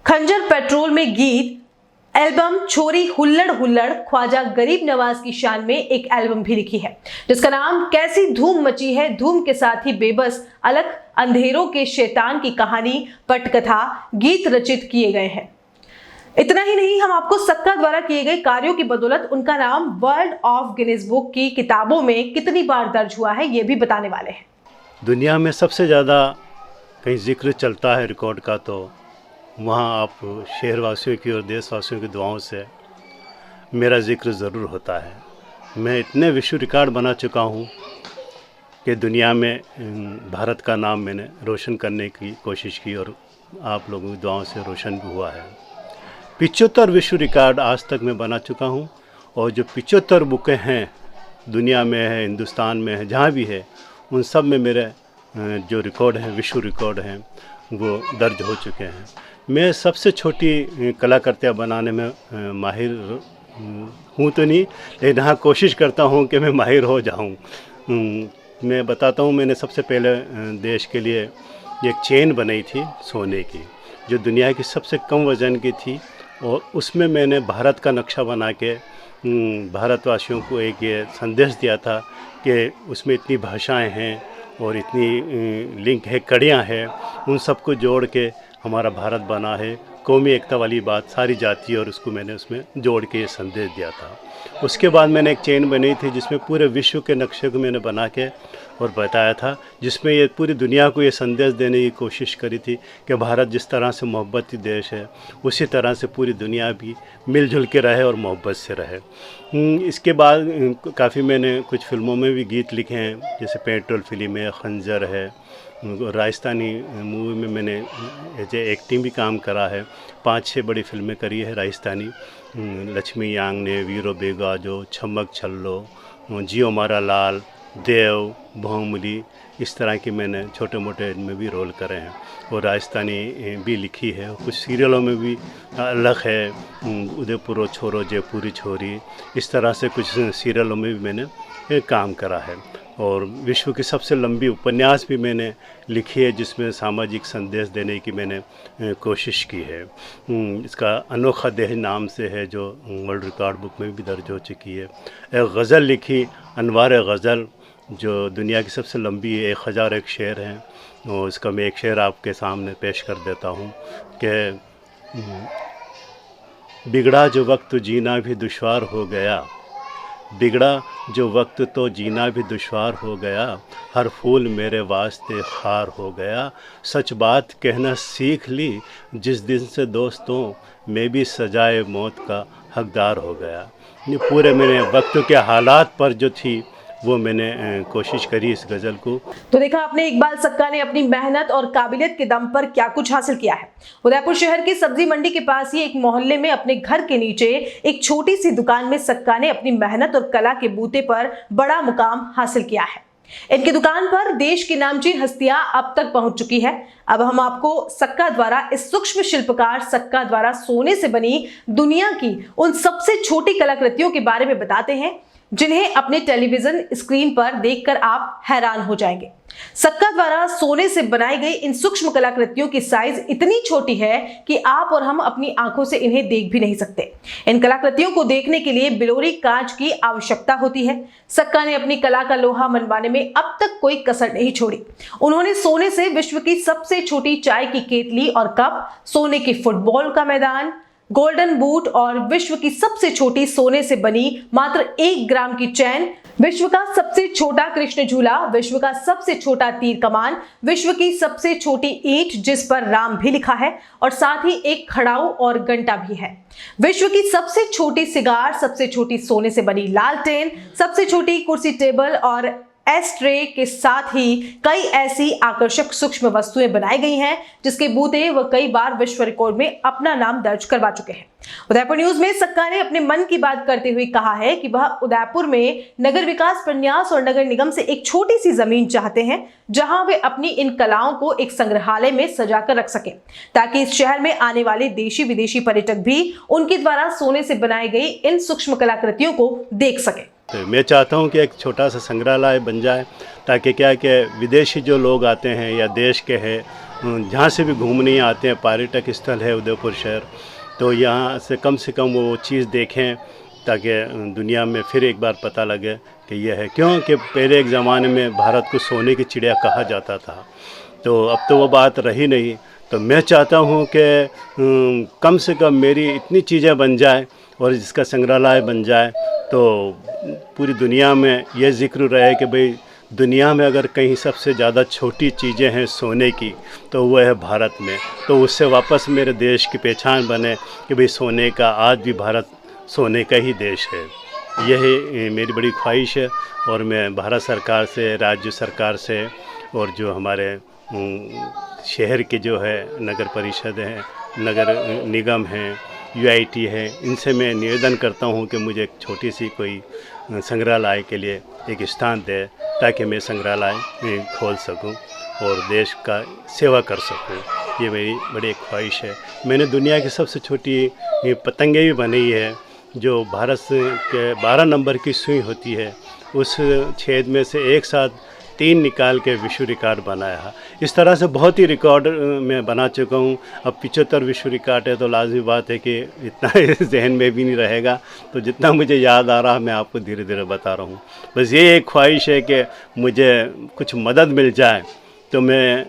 खंजर पेट्रोल में गीत, एल्बम छोरी हुल्लड़ हुल्लड़ ख्वाजा गरीब नवाज की शान में एक एल्बम भी लिखी है, जिसका नाम कैसी धूम मची है, धूम के साथ ही बेबस, अलग अंधेरों के शैतान की कहानी, पटकथा, गीत रचित किए गए हैं। इतना ही नहीं, हम आपको सक्का द्वारा किए गए कार्यों की बदौलत उनका नाम वर्ल्ड ऑफ गिनीज बुक की किताबों में कितनी बार दर्ज हुआ है, ये भी बताने वाले हैं। दुनिया में सबसे ज़्यादा कहीं जिक्र चलता है रिकॉर्ड का, तो वहाँ आप शहरवासियों की और देशवासियों की दुआओं से मेरा जिक्र ज़रूर होता है। मैं इतने विश्व रिकॉर्ड बना चुका हूँ कि दुनिया में भारत का नाम मैंने रोशन करने की कोशिश की और आप लोगों की दुआओं से रोशन भी हुआ है। 75 विश्व रिकॉर्ड आज तक मैं बना चुका हूँ, और जो 75 बुकें हैं दुनिया में है, हिंदुस्तान में है, जहाँ भी है, उन सब में मेरे जो रिकॉर्ड हैं, विश्व रिकॉर्ड हैं, वो दर्ज हो चुके हैं। मैं सबसे छोटी कलाकृतियाँ बनाने में माहिर हूँ तो नहीं, लेकिन हाँ कोशिश करता हूँ कि मैं माहिर हो जाऊँ। मैं बताता हूँ, मैंने सबसे पहले देश के लिए एक चेन बनाई थी सोने की, जो दुनिया की सबसे कम वज़न की थी, और उसमें मैंने भारत का नक्शा बना के भारतवासियों को एक ये संदेश दिया था कि उसमें इतनी भाषाएं हैं और इतनी लिंक है, कड़ियाँ हैं, उन सबको जोड़ के हमारा भारत बना है। कौमी एकता वाली बात, सारी जाति, और उसको मैंने उसमें जोड़ के ये संदेश दिया था। उसके बाद मैंने एक चेन बनाई थी जिसमें पूरे विश्व के नक्शे को मैंने बना के और बताया था, जिसमें ये पूरी दुनिया को ये संदेश देने की कोशिश करी थी कि भारत जिस तरह से मोहब्बती देश है, उसी तरह से पूरी दुनिया भी मिलजुल के रहे और मोहब्बत से रहे। इसके बाद काफ़ी मैंने कुछ फिल्मों में भी गीत लिखे हैं, जैसे पेट्रोल फिल्म है, खंजर है, राजस्थानी मूवी में मैंने एज एक्टिंग भी काम करा है। 5-6 बड़ी फिल्में करी है राजस्थानी, लक्ष्मी यांग ने, वीरो बेगाजो, छमक छल्लो, जियो मारा लाल, देव, बहुमूली, इस तरह की मैंने छोटे मोटे इनमें भी रोल करे हैं, और राजस्थानी भी लिखी है। कुछ सीरियलों में भी अलग है, उदयपुरो छोरो जयपुरी छोरी, इस तरह से कुछ सीरियलों में भी मैंने काम करा है। और विश्व की सबसे लंबी उपन्यास भी मैंने लिखी है, जिसमें सामाजिक संदेश देने की मैंने कोशिश की है। इसका अनोखा देह नाम से है, जो वर्ल्ड रिकॉर्ड बुक में भी दर्ज हो चुकी है। एक गज़ल लिखी, अनवार गज़ल, जो दुनिया की सबसे लंबी 1001 शेर हैं, और इसका मैं एक शेर आपके सामने पेश कर देता हूँ कि बिगड़ा जो वक्त जीना भी दुश्वार हो गया, बिगड़ा जो वक्त तो जीना भी दुश्वार हो गया, हर फूल मेरे वास्ते खार हो गया, सच बात कहना सीख ली जिस दिन से दोस्तों मैं भी सजाए मौत का हकदार हो गया। ये पूरे मेरे वक्त के हालात पर जो थी वो मैंने कोशिश करी इस गज़ल को। तो देखा आपने, इकबाल सक्का ने अपनी मेहनत और काबिलियत के दम पर क्या कुछ हासिल किया है। उदयपुर शहर की सब्जी मंडी के पास ही एक मोहल्ले में अपने घर के नीचे एक छोटी सी दुकान में सक्का ने अपनी मेहनत और कला के बूते पर बड़ा मुकाम हासिल किया है। इनकी दुकान पर देश की नामचीन हस्तियां अब तक पहुंच चुकी है। अब हम आपको सक्का द्वारा, इस सूक्ष्म शिल्पकार सक्का द्वारा सोने से बनी दुनिया की उन सबसे छोटी कलाकृतियों के बारे में बताते हैं, जिन्हें अपने टेलीविजन स्क्रीन पर देखकर आप हैरान हो जाएंगे। सक्का द्वारा सोने से बनाई गई इन सूक्ष्म कलाकृतियों की साइज इतनी छोटी है कि आप और हम अपनी आंखों से इन्हें देख भी नहीं सकते। इन कलाकृतियों को देखने के लिए बिलोरी कांच की आवश्यकता होती है। सक्का ने अपनी कला का लोहा मनवाने में अब तक कोई कसर नहीं छोड़ी। उन्होंने सोने से विश्व की सबसे छोटी चाय की केतली और कप, सोने की फुटबॉल का मैदान, गोल्डन बूट और विश्व की सबसे छोटी सोने से बनी मात्र 1 ग्राम की चैन, विश्व का सबसे छोटा कृष्ण झूला, विश्व का सबसे छोटा तीर कमान, विश्व की सबसे छोटी ईंट जिस पर राम भी लिखा है, और साथ ही एक खड़ाऊ और घंटा भी है, विश्व की सबसे छोटी सिगार, सबसे छोटी सोने से बनी लालटेन, सबसे छोटी कुर्सी टेबल और एस्ट्रे के साथ ही कई ऐसी आकर्षक सूक्ष्म वस्तुएं बनाई गई हैं, जिसके बूते वह कई बार विश्व रिकॉर्ड में अपना नाम दर्ज करवा चुके हैं। उदयपुर न्यूज में सक्का ने अपने मन की बात करते हुए कहा है कि वह उदयपुर में नगर विकास प्रन्यास और नगर निगम से एक छोटी सी जमीन चाहते हैं, जहां वे अपनी इन कलाओं को एक संग्रहालय में सजाकर रख सकें, ताकि इस शहर में आने वाले देशी विदेशी पर्यटक भी उनके द्वारा सोने से बनाई गई इन सूक्ष्म कलाकृतियों को देख सकें। तो मैं चाहता हूं कि एक छोटा सा संग्रहालय बन जाए, ताकि क्या कि विदेशी जो लोग आते हैं या देश के हैं, जहाँ से भी घूमने आते हैं, पर्यटक स्थल है उदयपुर शहर, तो यहाँ से कम वो चीज़ देखें ताकि दुनिया में फिर एक बार पता लगे कि यह है। क्योंकि पहले एक ज़माने में भारत को सोने की चिड़िया कहा जाता था, तो अब तो वो बात रही नहीं। तो मैं चाहता हूँ कि कम से कम मेरी इतनी चीज़ें बन जाए और जिसका संग्रहालय बन जाए तो पूरी दुनिया में ये जिक्र रहे कि भाई दुनिया में अगर कहीं सबसे ज़्यादा छोटी चीज़ें हैं सोने की तो वो है भारत में। तो उससे वापस मेरे देश की पहचान बने कि भाई सोने का आज भी भारत सोने का ही देश है। यही मेरी बड़ी ख्वाहिश है और मैं भारत सरकार से, राज्य सरकार से और जो हमारे शहर के जो है नगर परिषद हैं, नगर निगम हैं, UIT है, इनसे मैं निवेदन करता हूँ कि मुझे एक छोटी सी कोई संग्रहालय के लिए एक स्थान दे ताकि मैं संग्रहालय खोल सकूं और देश का सेवा कर सकूं। ये मेरी बड़ी ख्वाहिश है। मैंने दुनिया की सबसे छोटी पतंगे भी बनाई है जो भारत के 12 नंबर की सुई होती है, उस छेद में से एक साथ 3 निकाल के विश्व रिकॉर्ड बनाया। इस तरह से बहुत ही रिकॉर्ड मैं बना चुका हूँ। अब 75 विश्व रिकॉर्ड है तो लाजमी बात है कि इतना जहन में भी नहीं रहेगा, तो जितना मुझे याद आ रहा मैं आपको धीरे धीरे बता रहा हूँ। बस ये एक ख्वाहिश है कि मुझे कुछ मदद मिल जाए तो मैं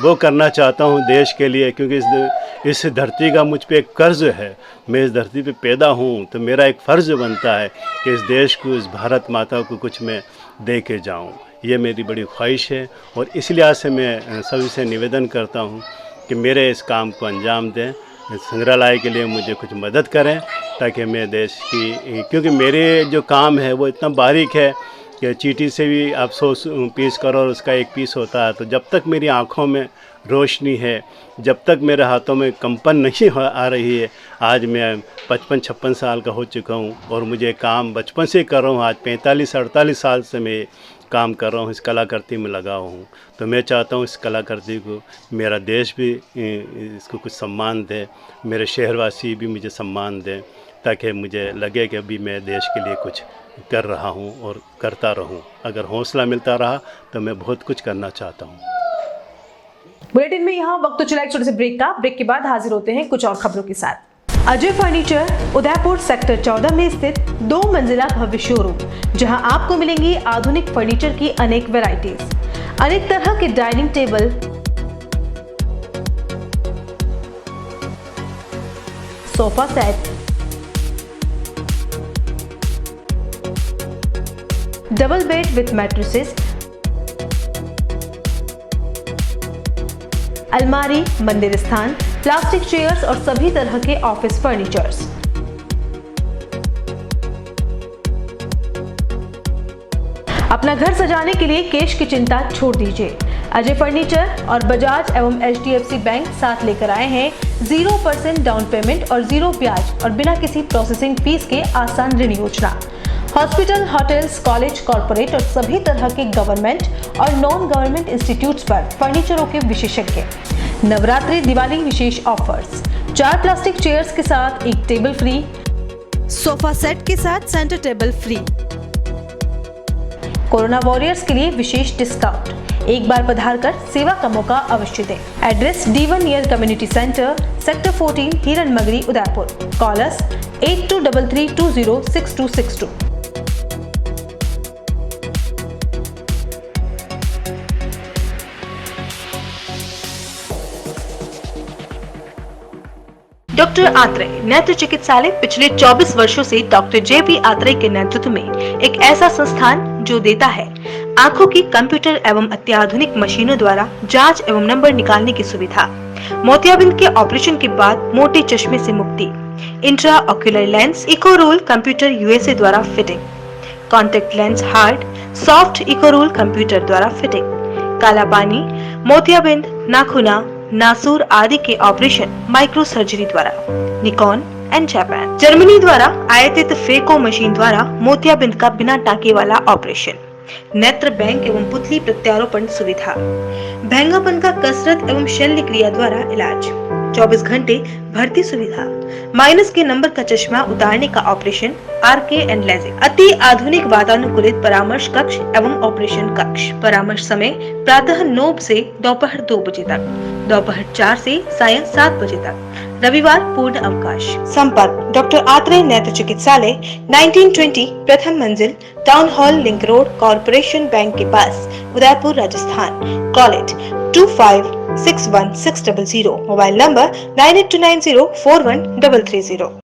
वो करना चाहता हूँ देश के लिए, क्योंकि इस धरती का मुझ पे एक कर्ज़ है। मैं इस धरती पे पैदा हूँ तो मेरा एक फ़र्ज़ बनता है कि इस देश को, इस भारत माता को कुछ मैं दे के जाऊँ। ये मेरी बड़ी ख्वाहिश है और इस लिहाज से मैं सभी से निवेदन करता हूँ कि मेरे इस काम को अंजाम दें, संग्रहालय के लिए मुझे कुछ मदद करें ताकि मैं देश की, क्योंकि मेरे जो काम है वो इतना बारीक है कि चींटी से भी आप 100 पीस करो और उसका एक पीस होता है। तो जब तक मेरी आँखों में रोशनी है, जब तक मेरे हाथों में कंपन नहीं आ रही है, आज मैं 55-56 साल का हो चुका हूँ और मुझे काम बचपन से कर रहा हूँ। आज 45-48 साल से मैं काम कर रहा हूँ, इस कलाकृति में लगा हूँ। तो मैं चाहता हूँ इस कलाकृति को मेरा देश भी इसको कुछ सम्मान दे, मेरे शहरवासी भी मुझे सम्मान दें ताकि मुझे लगे कि अभी मैं देश के लिए कुछ कर रहा हूँ और करता रहूँ। अगर हौसला मिलता रहा तो मैं बहुत कुछ करना चाहता हूँ। बुलेटिन में यहाँ वक्त तो चला एक छोटे से ब्रेक का। ब्रेक के बाद हाजिर होते हैं कुछ और खबरों के साथ। अजय फर्नीचर उदयपुर सेक्टर 14 में स्थित 2 मंजिला भव्य शोरूम, जहां आपको मिलेंगी आधुनिक फर्नीचर की अनेक वैरायटीज, अनेक तरह के dining table, sofa set, double bed with mattresses, अलमारी, मंदिर स्थान, प्लास्टिक चेयर्स और सभी तरह के ऑफिस फर्नीचर्स। अपना घर सजाने के लिए कैश की चिंता छोड़ दीजिए। अजय फर्नीचर और बजाज एवं HDFC बैंक साथ लेकर आए हैं 0% डाउन पेमेंट और 0 ब्याज और बिना किसी प्रोसेसिंग फीस के आसान ऋण योजना। हॉस्पिटल, होटल्स, कॉलेज, कॉर्पोरेट और सभी तरह के गवर्नमेंट और नॉन गवर्नमेंट इंस्टीट्यूट्स पर फर्नीचरों के विशेषज्ञ। नवरात्रि, दिवाली विशेष ऑफर्स, 4 प्लास्टिक चेयर्स के साथ 1 टेबल फ्री, सोफा सेट के साथ centre table free. Corona warriors के लिए विशेष डिस्काउंट। एक बार पधार कर सेवा का मौका अवश्य दें। Address D1 near community centre, sector 14, हिरन मगरी, उदयपुर। कॉल अस 8233206262। डॉक्टर आत्रेय नेत्र चिकित्सालय पिछले 24 वर्षों से डॉक्टर JP आत्रेय के नेतृत्व में एक ऐसा संस्थान जो देता है आंखों की कंप्यूटर एवं अत्याधुनिक मशीनों द्वारा जांच एवं नंबर निकालने की सुविधा, मोतियाबिंद के ऑपरेशन के बाद मोटे चश्मे से मुक्ति, intra ocular lens eco roll computer USA द्वारा फिटिंग, contact lens hard soft eco roll computer द्वारा फिटिंग, काला पानी, मोतियाबिंद, नाखूना, नासूर आदि के ऑपरेशन माइक्रो सर्जरी द्वारा, निकॉन एंड जापान, जर्मनी द्वारा आयातित फेको मशीन द्वारा मोतियाबिंद का बिना टाँके वाला ऑपरेशन, नेत्र बैंक एवं पुतली प्रत्यारोपण सुविधा, भैंगापन का कसरत एवं शल्य क्रिया द्वारा इलाज, 24 घंटे भर्ती सुविधा, माइनस के नंबर का चश्मा उतारने का ऑपरेशन, RK एंड लेजिक, अति आधुनिक वातानुकूलित परामर्श कक्ष एवं ऑपरेशन कक्ष। परामर्श समय प्रातः 9 से दोपहर 2 बजे तक, दोपहर 4 से सायं 7 बजे तक, रविवार पूर्ण अवकाश। संपर्क डॉक्टर आत्रेय नेत्र चिकित्सालय 1920 प्रथम मंजिल, town hall, link road, corporation bank के पास, Udaipur, Rajasthan. Call it 2561 mobile number 9829041330।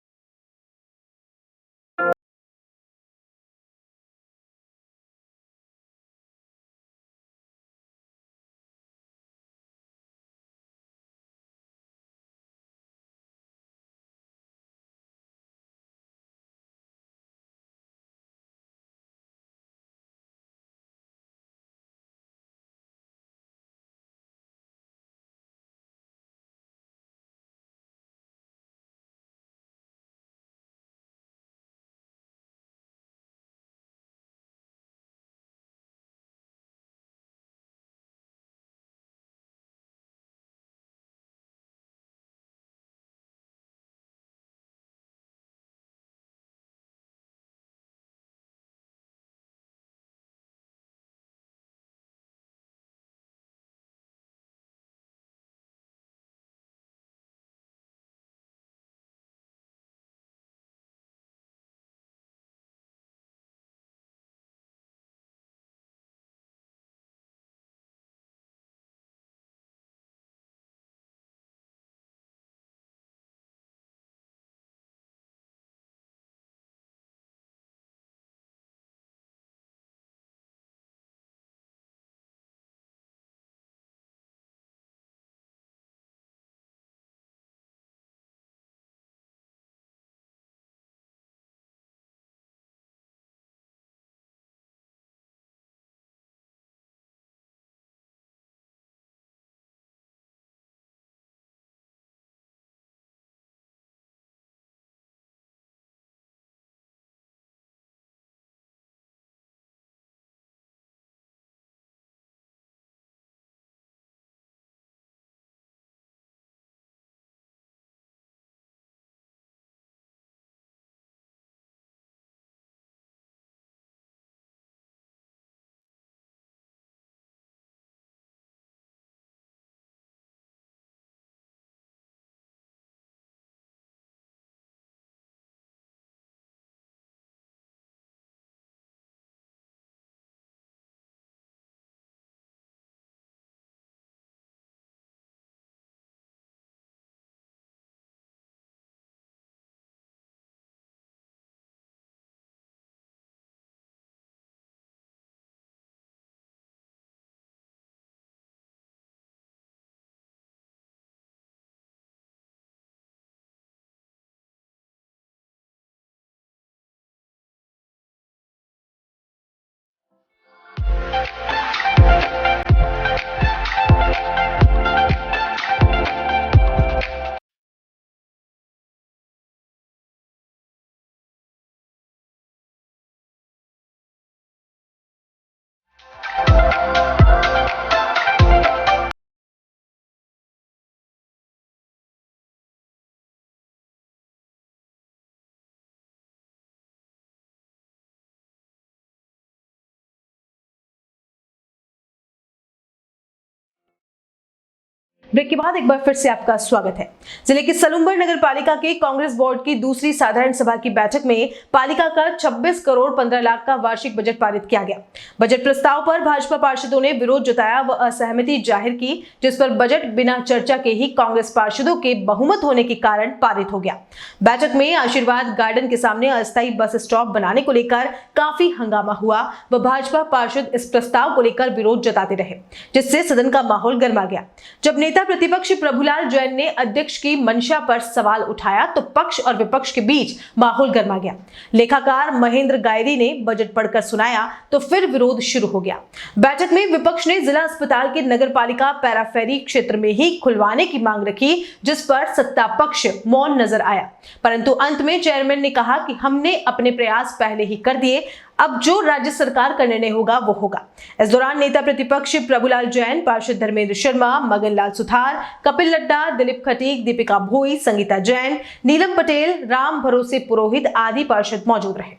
Break के बाद एक बार फिर से आपका स्वागत है। जिले की सलूम्बर नगर पालिका के कांग्रेस बोर्ड की दूसरी साधारण सभा की बैठक में पालिका का 26 करोड़ 15 लाख का वार्षिक बजट पारित किया गया। बजट प्रस्ताव पर भाजपा पार्षदों ने विरोध जताया व असहमति जाहिर की, जिस पर बजट बिना चर्चा के ही कांग्रेस पार्षदों के बहुमत होने के कारण पारित हो गया। बैठक में आशीर्वाद गार्डन के सामने अस्थायी बस स्टॉप बनाने को लेकर काफी हंगामा हुआ व भाजपा पार्षद इस प्रस्ताव को लेकर विरोध जताते रहे, जिससे सदन का माहौल गर्मा गया। जब नेता प्रतिपक्ष प्रभुलाल जैन ने अध्यक्ष की मंशा पर सवाल उठाया तो पक्ष और विपक्ष के बीच माहौल गर्मा गया। लेखाकार महेंद्र गायरी ने बजट पढ़कर सुनाया तो फिर विरोध शुरू हो गया। बैठक में विपक्ष ने जिला अस्पताल के नगरपालिका पैराफेरी क्षेत्र में ही खुलवाने की मांग रखी, जिस पर सत्ता पक्ष मौन नजर आया, परंतु अंत में चेयरमैन ने कहा कि हमने अपने प्रयास पहले ही कर दिए, अब जो राज्य सरकार का निर्णय होगा वो होगा। इस दौरान नेता प्रतिपक्ष प्रभुलाल जैन, पार्षद धर्मेंद्र शर्मा, मगन लाल सुथार, कपिल लड्डा, दिलीप खटीक, दीपिका भोई, संगीता जैन, नीलम पटेल, राम भरोसे पुरोहित आदि पार्षद मौजूद रहे।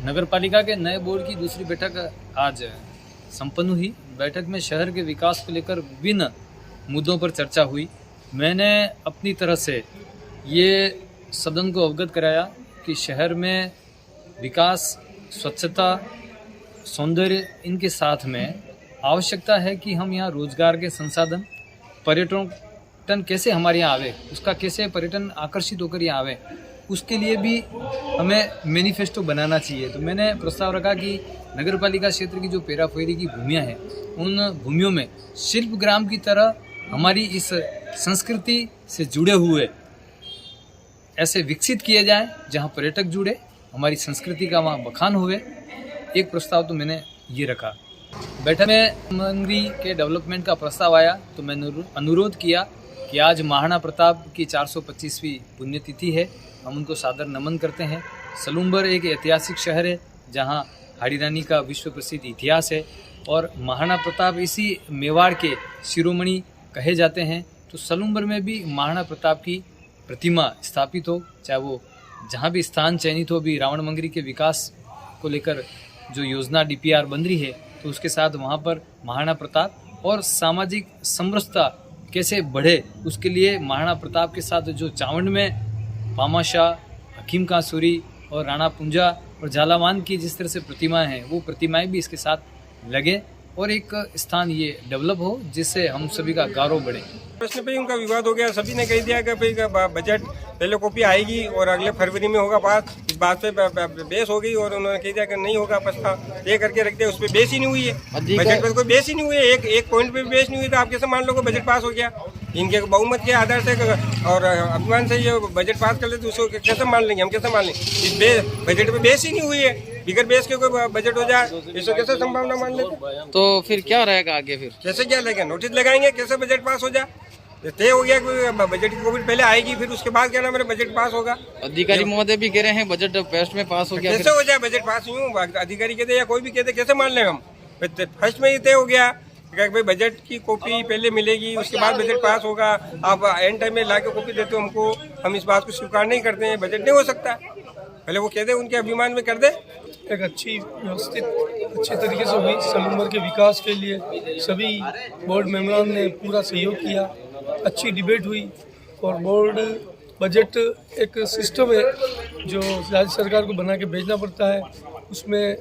नगर पालिका के नए बोर्ड की दूसरी बैठक आज संपन्न हुई। बैठक में शहर के विकास को लेकर विभिन्न मुद्दों पर चर्चा हुई। मैंने अपनी तरह से ये सदन को अवगत कराया कि शहर में विकास, स्वच्छता, सौंदर्य, इनके साथ में आवश्यकता है कि हम यहाँ रोजगार के संसाधन, पर्यटन कैसे हमारे यहाँ आवे, उसका कैसे पर्यटन आकर्षित होकर यहाँ आवे, उसके लिए भी हमें मैनिफेस्टो बनाना चाहिए। तो मैंने प्रस्ताव रखा कि नगर पालिका क्षेत्र की जो पेराफेरी की भूमियाँ हैं, उन भूमियों में शिल्प ग्राम की तरह हमारी इस संस्कृति से जुड़े हुए ऐसे विकसित किए जाए जहाँ पर्यटक जुड़े, हमारी संस्कृति का वहाँ बखान हुए। एक प्रस्ताव तो मैंने ये रखा। बैठक में मंगरी के डेवलपमेंट का प्रस्ताव आया तो मैंने अनुरोध किया कि आज महाराणा प्रताप की 425वीं पुण्यतिथि है, हम उनको सादर नमन करते हैं। सलूम्बर एक ऐतिहासिक शहर है जहाँ हाड़ी रानी का विश्व प्रसिद्ध इतिहास है और महाराणा प्रताप इसी मेवाड़ के शिरोमणि कहे जाते हैं। तो सलूम्बर में भी महाराणा प्रताप की प्रतिमा स्थापित हो, चाहे वो जहाँ भी स्थान चयनित हो। भी रावण मंगरी के विकास को लेकर जो योजना DPR बन रही है तो उसके साथ वहाँ पर महाराणा प्रताप और सामाजिक समरसता कैसे बढ़े, उसके लिए महाराणा प्रताप के साथ जो चावंड में पामाशाह, हकीम कांसूरी और राणा पुंजा और झालावान की जिस तरह से प्रतिमाएं हैं, वो प्रतिमाएं भी इसके साथ लगे और एक स्थान ये डेवलप हो जिससे हम सभी का गौरव बढ़े। प्रश्न पे उनका विवाद हो गया। सभी ने कह दिया कि भाई बजट पहले कॉपी आएगी और अगले फरवरी में होगा पास। इस बात पे बहस हो गई और उन्होंने कह दिया कि नहीं होगा प्रस्ताव, ये करके रख दिया। उस पर बहस ही नहीं हुई है, बजट पर कोई बहस ही नहीं हुई है। एक पॉइंट पे भी बहस नहीं हुई। तो आप कैसे मान लो कि बजट पास हो गया? इनके बहुमत के आधार से और अभिमान से ये बजट पास कर लेते, उसको कैसे मान लेंगे? हम कैसे मान लेंगे? इस बजट पे बहस ही नहीं हुई है। बिगर बेस के कोई बजट हो जाए, इसको कैसे संभावना मान लेते? तो फिर क्या रहेगा आगे? फिर कैसे क्या लगेगा? नोटिस लगाएंगे कैसे बजट पास हो जाए। तय हो गया कि बजट की कॉपी पहले आएगी, फिर उसके बाद क्या ना मेरा बजट पास होगा। अधिकारी महोदय भी कह रहे हैं बजट फर्स्ट में पास हो गया। कैसे हो जाए बजट पास? यूँ अधिकारी कहते या कोई भी कहते, कैसे मान लें हम? फर्स्ट में ही तय हो गया भाई बजट की कॉपी पहले मिलेगी, उसके बाद बजट पास होगा। आप एंड टाइम में ला के कॉपी देते हो हमको, हम इस बात को स्वीकार नहीं करते हैं। बजट नहीं हो सकता, पहले वो कह दे, उनके अभिमान में कर दे। एक अच्छी व्यवस्थित अच्छे तरीके से हुई। सलूम्बर के विकास के लिए सभी बोर्ड मेंबरान ने पूरा सहयोग किया। अच्छी डिबेट हुई और बोर्ड बजट एक सिस्टम है जो राज्य सरकार को बना के भेजना पड़ता है, उसमें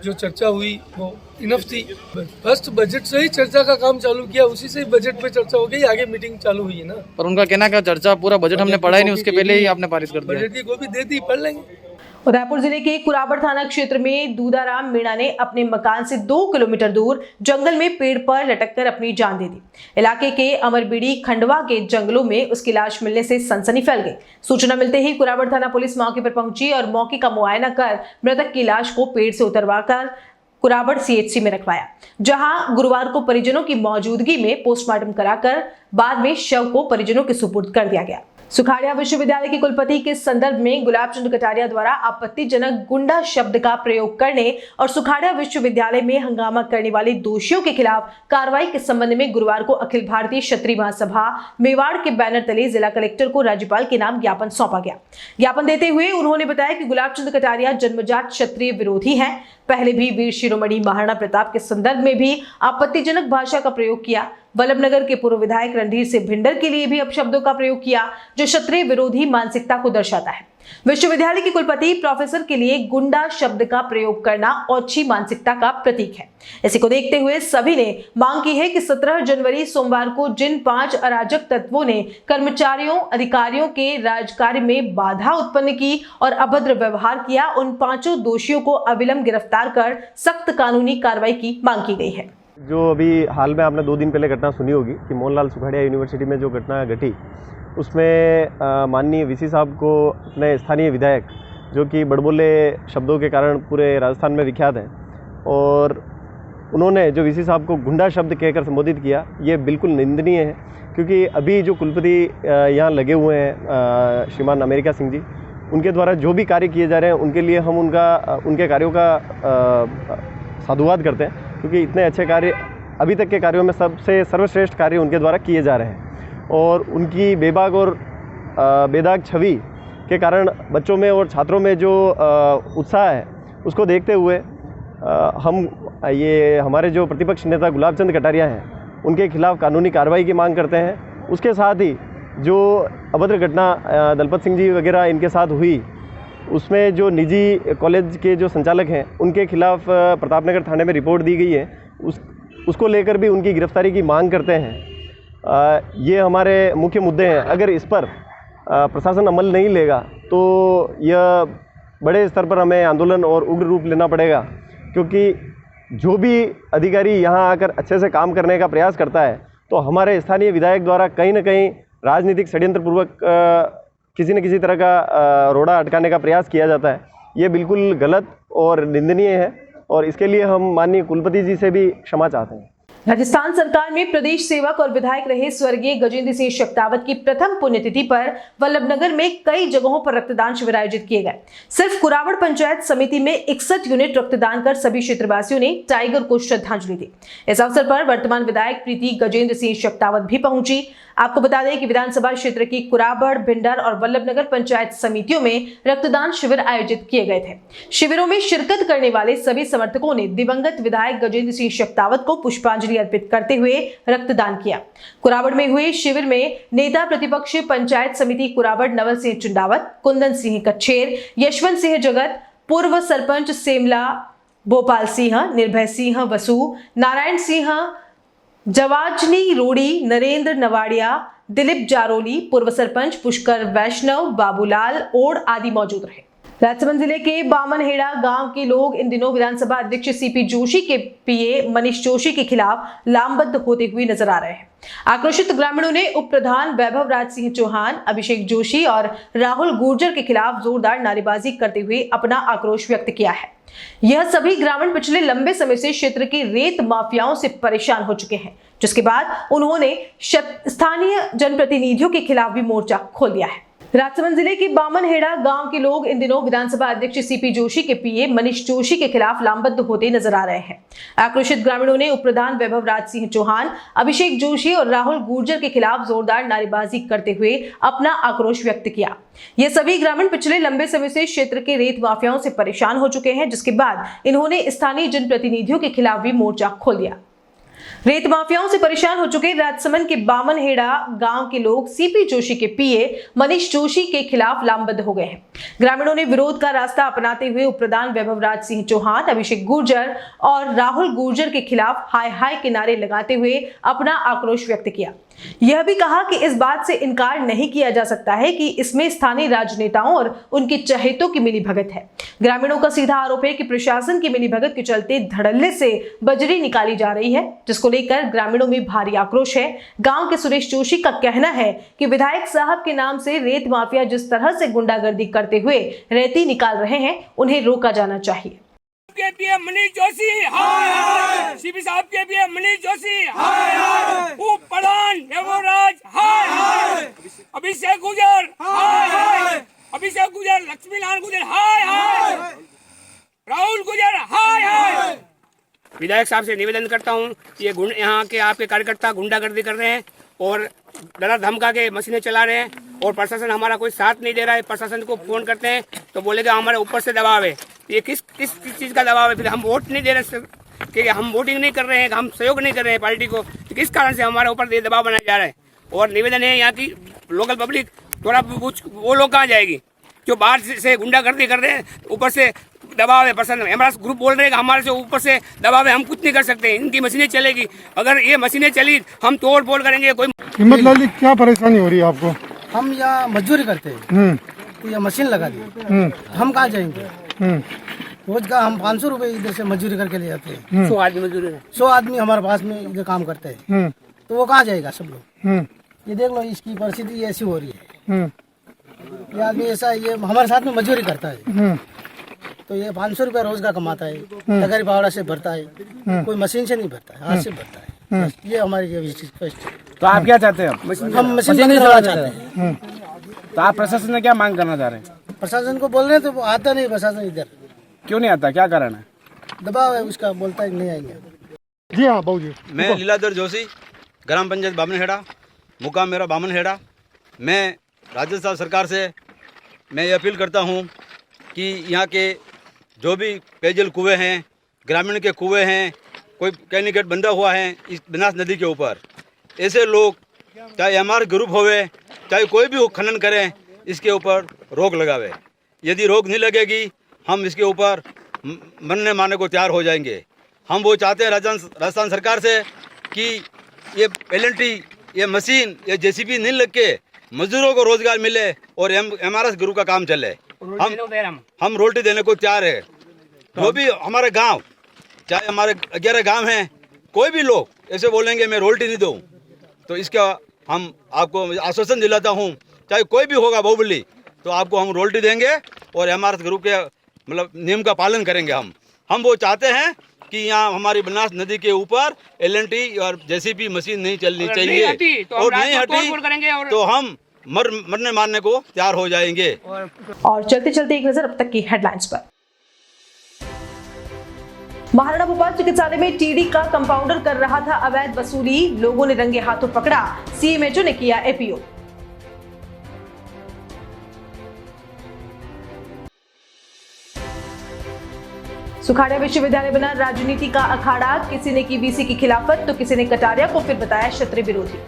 जो चर्चा हुई वो इनफ थी। फर्स्ट बजट से ही चर्चा का काम चालू किया, उसी से ही बजट पे चर्चा हो गई, आगे मीटिंग चालू हुई है ना। पर उनका कहना क्या चर्चा पूरा बजट हमने पढ़ा ही नहीं, उसके पहले ही आपने पारित कर दिया। बजट की कॉपी दे दी, पढ़ लेंगे। उदयपुर जिले के कुराबड़ थाना क्षेत्र में दूधाराम मीणा ने अपने मकान से 2 किलोमीटर दूर जंगल में पेड़ पर लटककर अपनी जान दे दी। इलाके के अमरबीड़ी खंडवा के जंगलों में उसकी लाश मिलने से सनसनी फैल गई। सूचना मिलते ही कुराबड़ थाना पुलिस मौके पर पहुंची और मौके का मुआयना कर मृतक की लाश को पेड़ से उतरवाकर कुराबड़ CHC में रखवाया, जहां गुरुवार को परिजनों की मौजूदगी में पोस्टमार्टम कराकर बाद में शव को परिजनों के सुपुर्द कर दिया गया। सुखाड़िया विश्वविद्यालय के कुलपति के संदर्भ में गुलाब चंद कटारिया द्वारा आपत्तिजनक गुंडा शब्द का प्रयोग करने और सुखाड़िया विश्वविद्यालय में हंगामा करने वाले दोषियों के खिलाफ कार्रवाई के संबंध में गुरुवार को अखिल भारतीय क्षत्रिय महासभा मेवाड़ के बैनर तले जिला कलेक्टर को राज्यपाल के नाम ज्ञापन सौंपा गया। ज्ञापन देते हुए उन्होंने बताया कि गुलाब चंद कटारिया जन्मजात क्षत्रिय विरोधी हैं। पहले भी वीर शिरोमणि महाराणा प्रताप के संदर्भ में भी आपत्तिजनक भाषा का प्रयोग किया। वल्लभनगर के पूर्व विधायक रणधीर सिंह भिंडर के लिए भी अपशब्दों का प्रयोग किया, जो क्षत्रिय विरोधी मानसिकता को दर्शाता है। विश्वविद्यालय के कुलपति प्रोफेसर के लिए गुंडा शब्द का प्रयोग करना ओछी मानसिकता का प्रतीक है। इसी को देखते हुए सभी ने मांग की है कि 17 जनवरी सोमवार को जिन 5 अराजक तत्वों ने कर्मचारियों अधिकारियों के राजकार्य में बाधा उत्पन्न की और अभद्र व्यवहार किया, उन 5 दोषियों को अविलंब गिरफ्तार कर सख्त कानूनी कार्रवाई की मांग की गई है। जो अभी हाल में आपने 2 दिन पहले घटना सुनी होगी कि मोहनलाल सुखाड़िया यूनिवर्सिटी में जो घटना घटी, उसमें माननीय VC साहब को अपने स्थानीय विधायक, जो कि बड़बोले शब्दों के कारण पूरे राजस्थान में विख्यात हैं, और उन्होंने जो VC साहब को गुंडा शब्द कहकर संबोधित किया, ये बिल्कुल निंदनीय है। क्योंकि अभी जो कुलपति यहाँ लगे हुए हैं श्रीमान अमेरिका सिंह जी, उनके द्वारा जो भी कार्य किए जा रहे हैं उनके लिए हम उनके कार्यों का साधुवाद करते हैं, क्योंकि इतने अच्छे कार्य अभी तक के कार्यों में सबसे सर्वश्रेष्ठ कार्य उनके द्वारा किए जा रहे हैं। और उनकी बेबाक और बेदाग छवि के कारण बच्चों में और छात्रों में जो उत्साह है उसको देखते हुए ये हमारे जो प्रतिपक्ष नेता गुलाब चंद कटारिया हैं उनके खिलाफ कानूनी कार्रवाई की मांग करते हैं। उसके साथ ही जो अभद्र घटना दलपत सिंह जी वगैरह इनके साथ हुई, उसमें जो निजी कॉलेज के जो संचालक हैं उनके खिलाफ प्रतापनगर थाने में रिपोर्ट दी गई है, उसको लेकर भी उनकी गिरफ्तारी की मांग करते हैं। ये हमारे मुख्य मुद्दे हैं। अगर इस पर प्रशासन अमल नहीं लेगा तो यह बड़े स्तर पर हमें आंदोलन और उग्र रूप लेना पड़ेगा, क्योंकि जो भी अधिकारी यहाँ आकर अच्छे से काम करने का प्रयास करता है तो हमारे स्थानीय विधायक द्वारा कहीं ना कहीं राजनीतिक षड्यंत्रपूर्वक किसी न किसी तरह का रोड़ा अटकाने का प्रयास किया जाता है। ये बिल्कुल गलत और निंदनीय है और इसके लिए हम माननीय कुलपति जी से भी क्षमा चाहते हैं। राजस्थान सरकार में प्रदेश सेवक और विधायक रहे स्वर्गीय गजेंद्र सिंह शेखावत की प्रथम पुण्यतिथि पर वल्लभनगर में कई जगहों पर रक्तदान शिविर आयोजित किए गए। सिर्फ कुरावड़ पंचायत समिति में 61 यूनिट रक्तदान कर सभी क्षेत्रवासियों ने टाइगर को श्रद्धांजलि दी। इस अवसर पर वर्तमान विधायक प्रीति गजेंद्र सिंह शेखावत भी पहुंची। आपको बता दें कि विधानसभा क्षेत्र की कुराबड़, भिंडर और वल्लभनगर पंचायत समितियों में रक्तदान शिविर आयोजित किए गए थे। शिविरों में शिरकत करने वाले सभी समर्थकों ने दिवंगत विधायक गजेंद्र सिंह शेखावत को पुष्पांजलि अर्पित करते हुए रक्तदान किया। कुराबड़ में हुए शिविर में नेता प्रतिपक्ष पंचायत समिति कुराबड़ नवल सिंह चुंडावत, कुंदन सिंह कच्छेर, यशवंत सिंह जगत, पूर्व सरपंच सेमला भोपाल सिंह, निर्भय सिंह वसु, नारायण सिंह जवाजनी रोड़ी, नरेंद्र नवाड़िया, दिलीप जारोली, पूर्व सरपंच पुष्कर वैष्णव, बाबूलाल ओड आदि मौजूद रहे। राजसमंद जिले के बामनहेड़ा गांव के लोग इन दिनों विधानसभा अध्यक्ष सीपी जोशी के पीए मनीष जोशी के खिलाफ लामबंद होते हुए नजर आ रहे हैं। आक्रोशित ग्रामीणों ने उप प्रधान वैभव राज सिंह चौहान, अभिषेक जोशी और राहुल गुर्जर के खिलाफ जोरदार नारेबाजी करते हुए अपना आक्रोश व्यक्त किया है। यह सभी ग्रामीण पिछले लंबे समय से क्षेत्र के रेत माफियाओं से परेशान हो चुके हैं, जिसके बाद उन्होंने स्थानीय जनप्रतिनिधियों के खिलाफ भी मोर्चा खोल दिया है। राजसमंद जिले के बामनहेड़ा गांव के लोग इन दिनों विधानसभा अध्यक्ष सीपी जोशी के पीए मनीष जोशी के खिलाफ लामबंद होते नजर आ रहे हैं। आक्रोशित ग्रामीणों ने उप प्रधान वैभव राज सिंह चौहान, अभिषेक जोशी और राहुल गुर्जर के खिलाफ जोरदार नारेबाजी करते हुए अपना आक्रोश व्यक्त किया। ये सभी ग्रामीण पिछले लंबे समय से क्षेत्र के रेत माफियाओं से परेशान हो चुके हैं, जिसके बाद इन्होंने स्थानीय जनप्रतिनिधियों के खिलाफ भी मोर्चा खोल दिया। रेत माफियाओं से परेशान हो चुके राजसमंद के बामनहेड़ा गांव के लोग सीपी जोशी के पीए मनीष जोशी के खिलाफ लामबंद हो गए हैं। ग्रामीणों ने विरोध का रास्ता अपनाते हुए उप प्रधान वैभव राज सिंह चौहान, अभिषेक गुर्जर और राहुल गुर्जर के खिलाफ हाय हाय के नारे लगाते हुए अपना आक्रोश व्यक्त किया। यह भी कहा कि इस बात से इनकार नहीं किया जा सकता है कि इसमें स्थानीय राजनेताओं और उनके चहेतों की मिलीभगत है। ग्रामीणों का सीधा आरोप है कि प्रशासन की मिलीभगत के चलते धड़ल्ले से बजरी निकाली जा रही है, जिसको लेकर ग्रामीणों में भारी आक्रोश है। गांव के सुरेश जोशी का कहना है कि विधायक साहब के नाम से रेत माफिया जिस तरह से गुंडागर्दी करते हुए रेती निकाल रहे हैं, उन्हें रोका जाना चाहिए। के पीएम मनीष जोशी, हाय हाय। सीपी साहब के पीएम मनीष जोशी, हाय हाय। उप प्रधान वैभव राज, हाय हाय। अभिषेक गुर्जर, हाय हाय। अभिषेक गुर्जर, लक्ष्मीनारायण गुर्जर, हाय हाय। राहुल गुर्जर, हाय हाय। विधायक साहब से निवेदन करता हूँ, ये यहाँ के आपके कार्यकर्ता गुंडागर्दी कर रहे हैं और डरा धमका के मशीनें चला रहे हैं और प्रशासन हमारा कोई साथ नहीं दे रहा है। प्रशासन को फोन करते हैं तो बोलेगा हमारे ऊपर से दबाव है। ये किस चीज का दबाव है? फिर हम वोट नहीं दे रहे सर, कि हम वोटिंग नहीं कर रहे हैं, हम सहयोग नहीं कर रहे हैं पार्टी को, तो किस कारण से हमारे ऊपर ये दबाव बनाया जा रहा है? और निवेदन है यहाँ की लोकल पब्लिक थोड़ा वो लोग कहाँ जाएगी जो बाहर से गुंडागर्दी कर रहे हैं, ऊपर से दबाव है। प्रशासन हमारा ग्रुप बोल रहे हैं हमारे से ऊपर से दबाव है, हम कुछ नहीं कर सकते। इनकी मशीनें चलेगी, अगर ये मशीनें चली हम तोड़ फोड़ करेंगे। कोई हिम्मत लाल जी, क्या परेशानी हो रही है आपको? हम यहाँ मजदूरी करते हैं तो यह मशीन लगा दी, हम कहाँ जाएंगे? रोज का हम 500 रुपए इधर से मजदूरी करके ले जाते हैं। 100 आदमी मजदूरी, 100 आदमी हमारे पास में इधर काम करते हैं, तो वो कहाँ जाएगा सब लोग? ये देख लो, इसकी परिस्थिति ऐसी हो रही है। ये आदमी ऐसा, ये हमारे साथ में मजदूरी करता है तो ये 500 रुपया रोज का कमाता है, तगारी पावड़ा से भरता है, कोई मशीन से नहीं भरता है, हाथ से भरता है। ये हमारी तो आप क्या चाहते हैं? हम मशीन नहीं चलाना चाहते हैं। तो आप प्रशासन से क्या मांग करना चाह रहे हैं? प्रशासन को बोल रहे हैं तो वो आता नहीं प्रशासन इधर। क्यों नहीं आता, क्या कारण है? दबाव है उसका, बोलता है नहीं आएंगे। जी हाँ बाबू जी। मैं लीलाधर जोशी, ग्राम पंचायत बामनहेड़ा, मुकाम मेरा बामनहेड़ा। मैं राजस्थान सरकार से मैं ये अपील करता हूँ कि यहाँ के जो भी पेयजल कुएँ हैं, ग्रामीण के कुएँ हैं, कोई कैनिकेट बंधा हुआ है इस बनास नदी के ऊपर, ऐसे लोग चाहे हमारे ग्रुप होवे चाहे कोई भी खनन करें, इसके ऊपर रोक लगावे। यदि रोक नहीं लगेगी हम इसके ऊपर मरने मारने को तैयार हो जाएंगे। हम वो चाहते हैं राजस्थान सरकार से कि ये LNT, ये मशीन, ये JCB नहीं लग के मजदूरों को रोजगार मिले और MRS ग्रुप का काम चले। हम रोटी देने को तैयार है। जो भी हमारे गांव, चाहे हमारे 11 गांव हैं, कोई भी लोग ऐसे बोलेंगे मैं रोटी नहीं दूँ, तो इसका हम आपको आश्वासन दिलाता हूँ, चाहे कोई भी होगा बाहुबली, तो आपको हम रोटी देंगे और MRS ग्रुप के मतलब नियम का पालन करेंगे। हम वो चाहते हैं कि यहाँ हमारी बनास नदी के ऊपर LNT और JCB मशीन नहीं चलनी चाहिए, और नहीं हटी तो हम मरने मारने को तैयार हो जाएंगे। और चलते चलते एक नजर अब तक की हेडलाइंस पर। महाराणा भोपाल चिकित्सालय में TD का कंपाउंडर कर रहा था अवैध वसूली, लोगों ने रंगे हाथों पकड़ा, CMHO ने किया APO। सुखाड़िया विश्वविद्यालय बना राजनीति का अखाड़ा, किसी ने की VC की खिलाफत तो किसी ने कटारिया को फिर बताया क्षत्रिय विरोधी।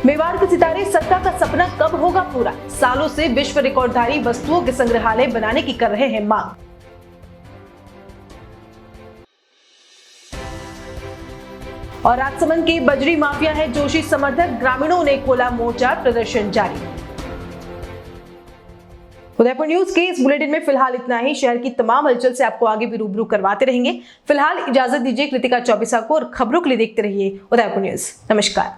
मेवाड़ के सितारे सत्ता का सपना कब होगा पूरा, सालों से विश्व रिकॉर्डधारी वस्तुओं के संग्रहालय बनाने की कर रहे हैं मांग। और राजसमंद के बजरी माफिया है जोशी समर्थक, ग्रामीणों ने खोला मोर्चा, प्रदर्शन जारी। उदयपुर न्यूज के इस बुलेटिन में फिलहाल इतना ही। शहर की तमाम हलचल से आपको आगे भी रूबरू करवाते रहेंगे। फिलहाल इजाजत दीजिए कृतिका चौबीसा को, और खबरों के लिए देखते रहिए उदयपुर न्यूज। नमस्कार।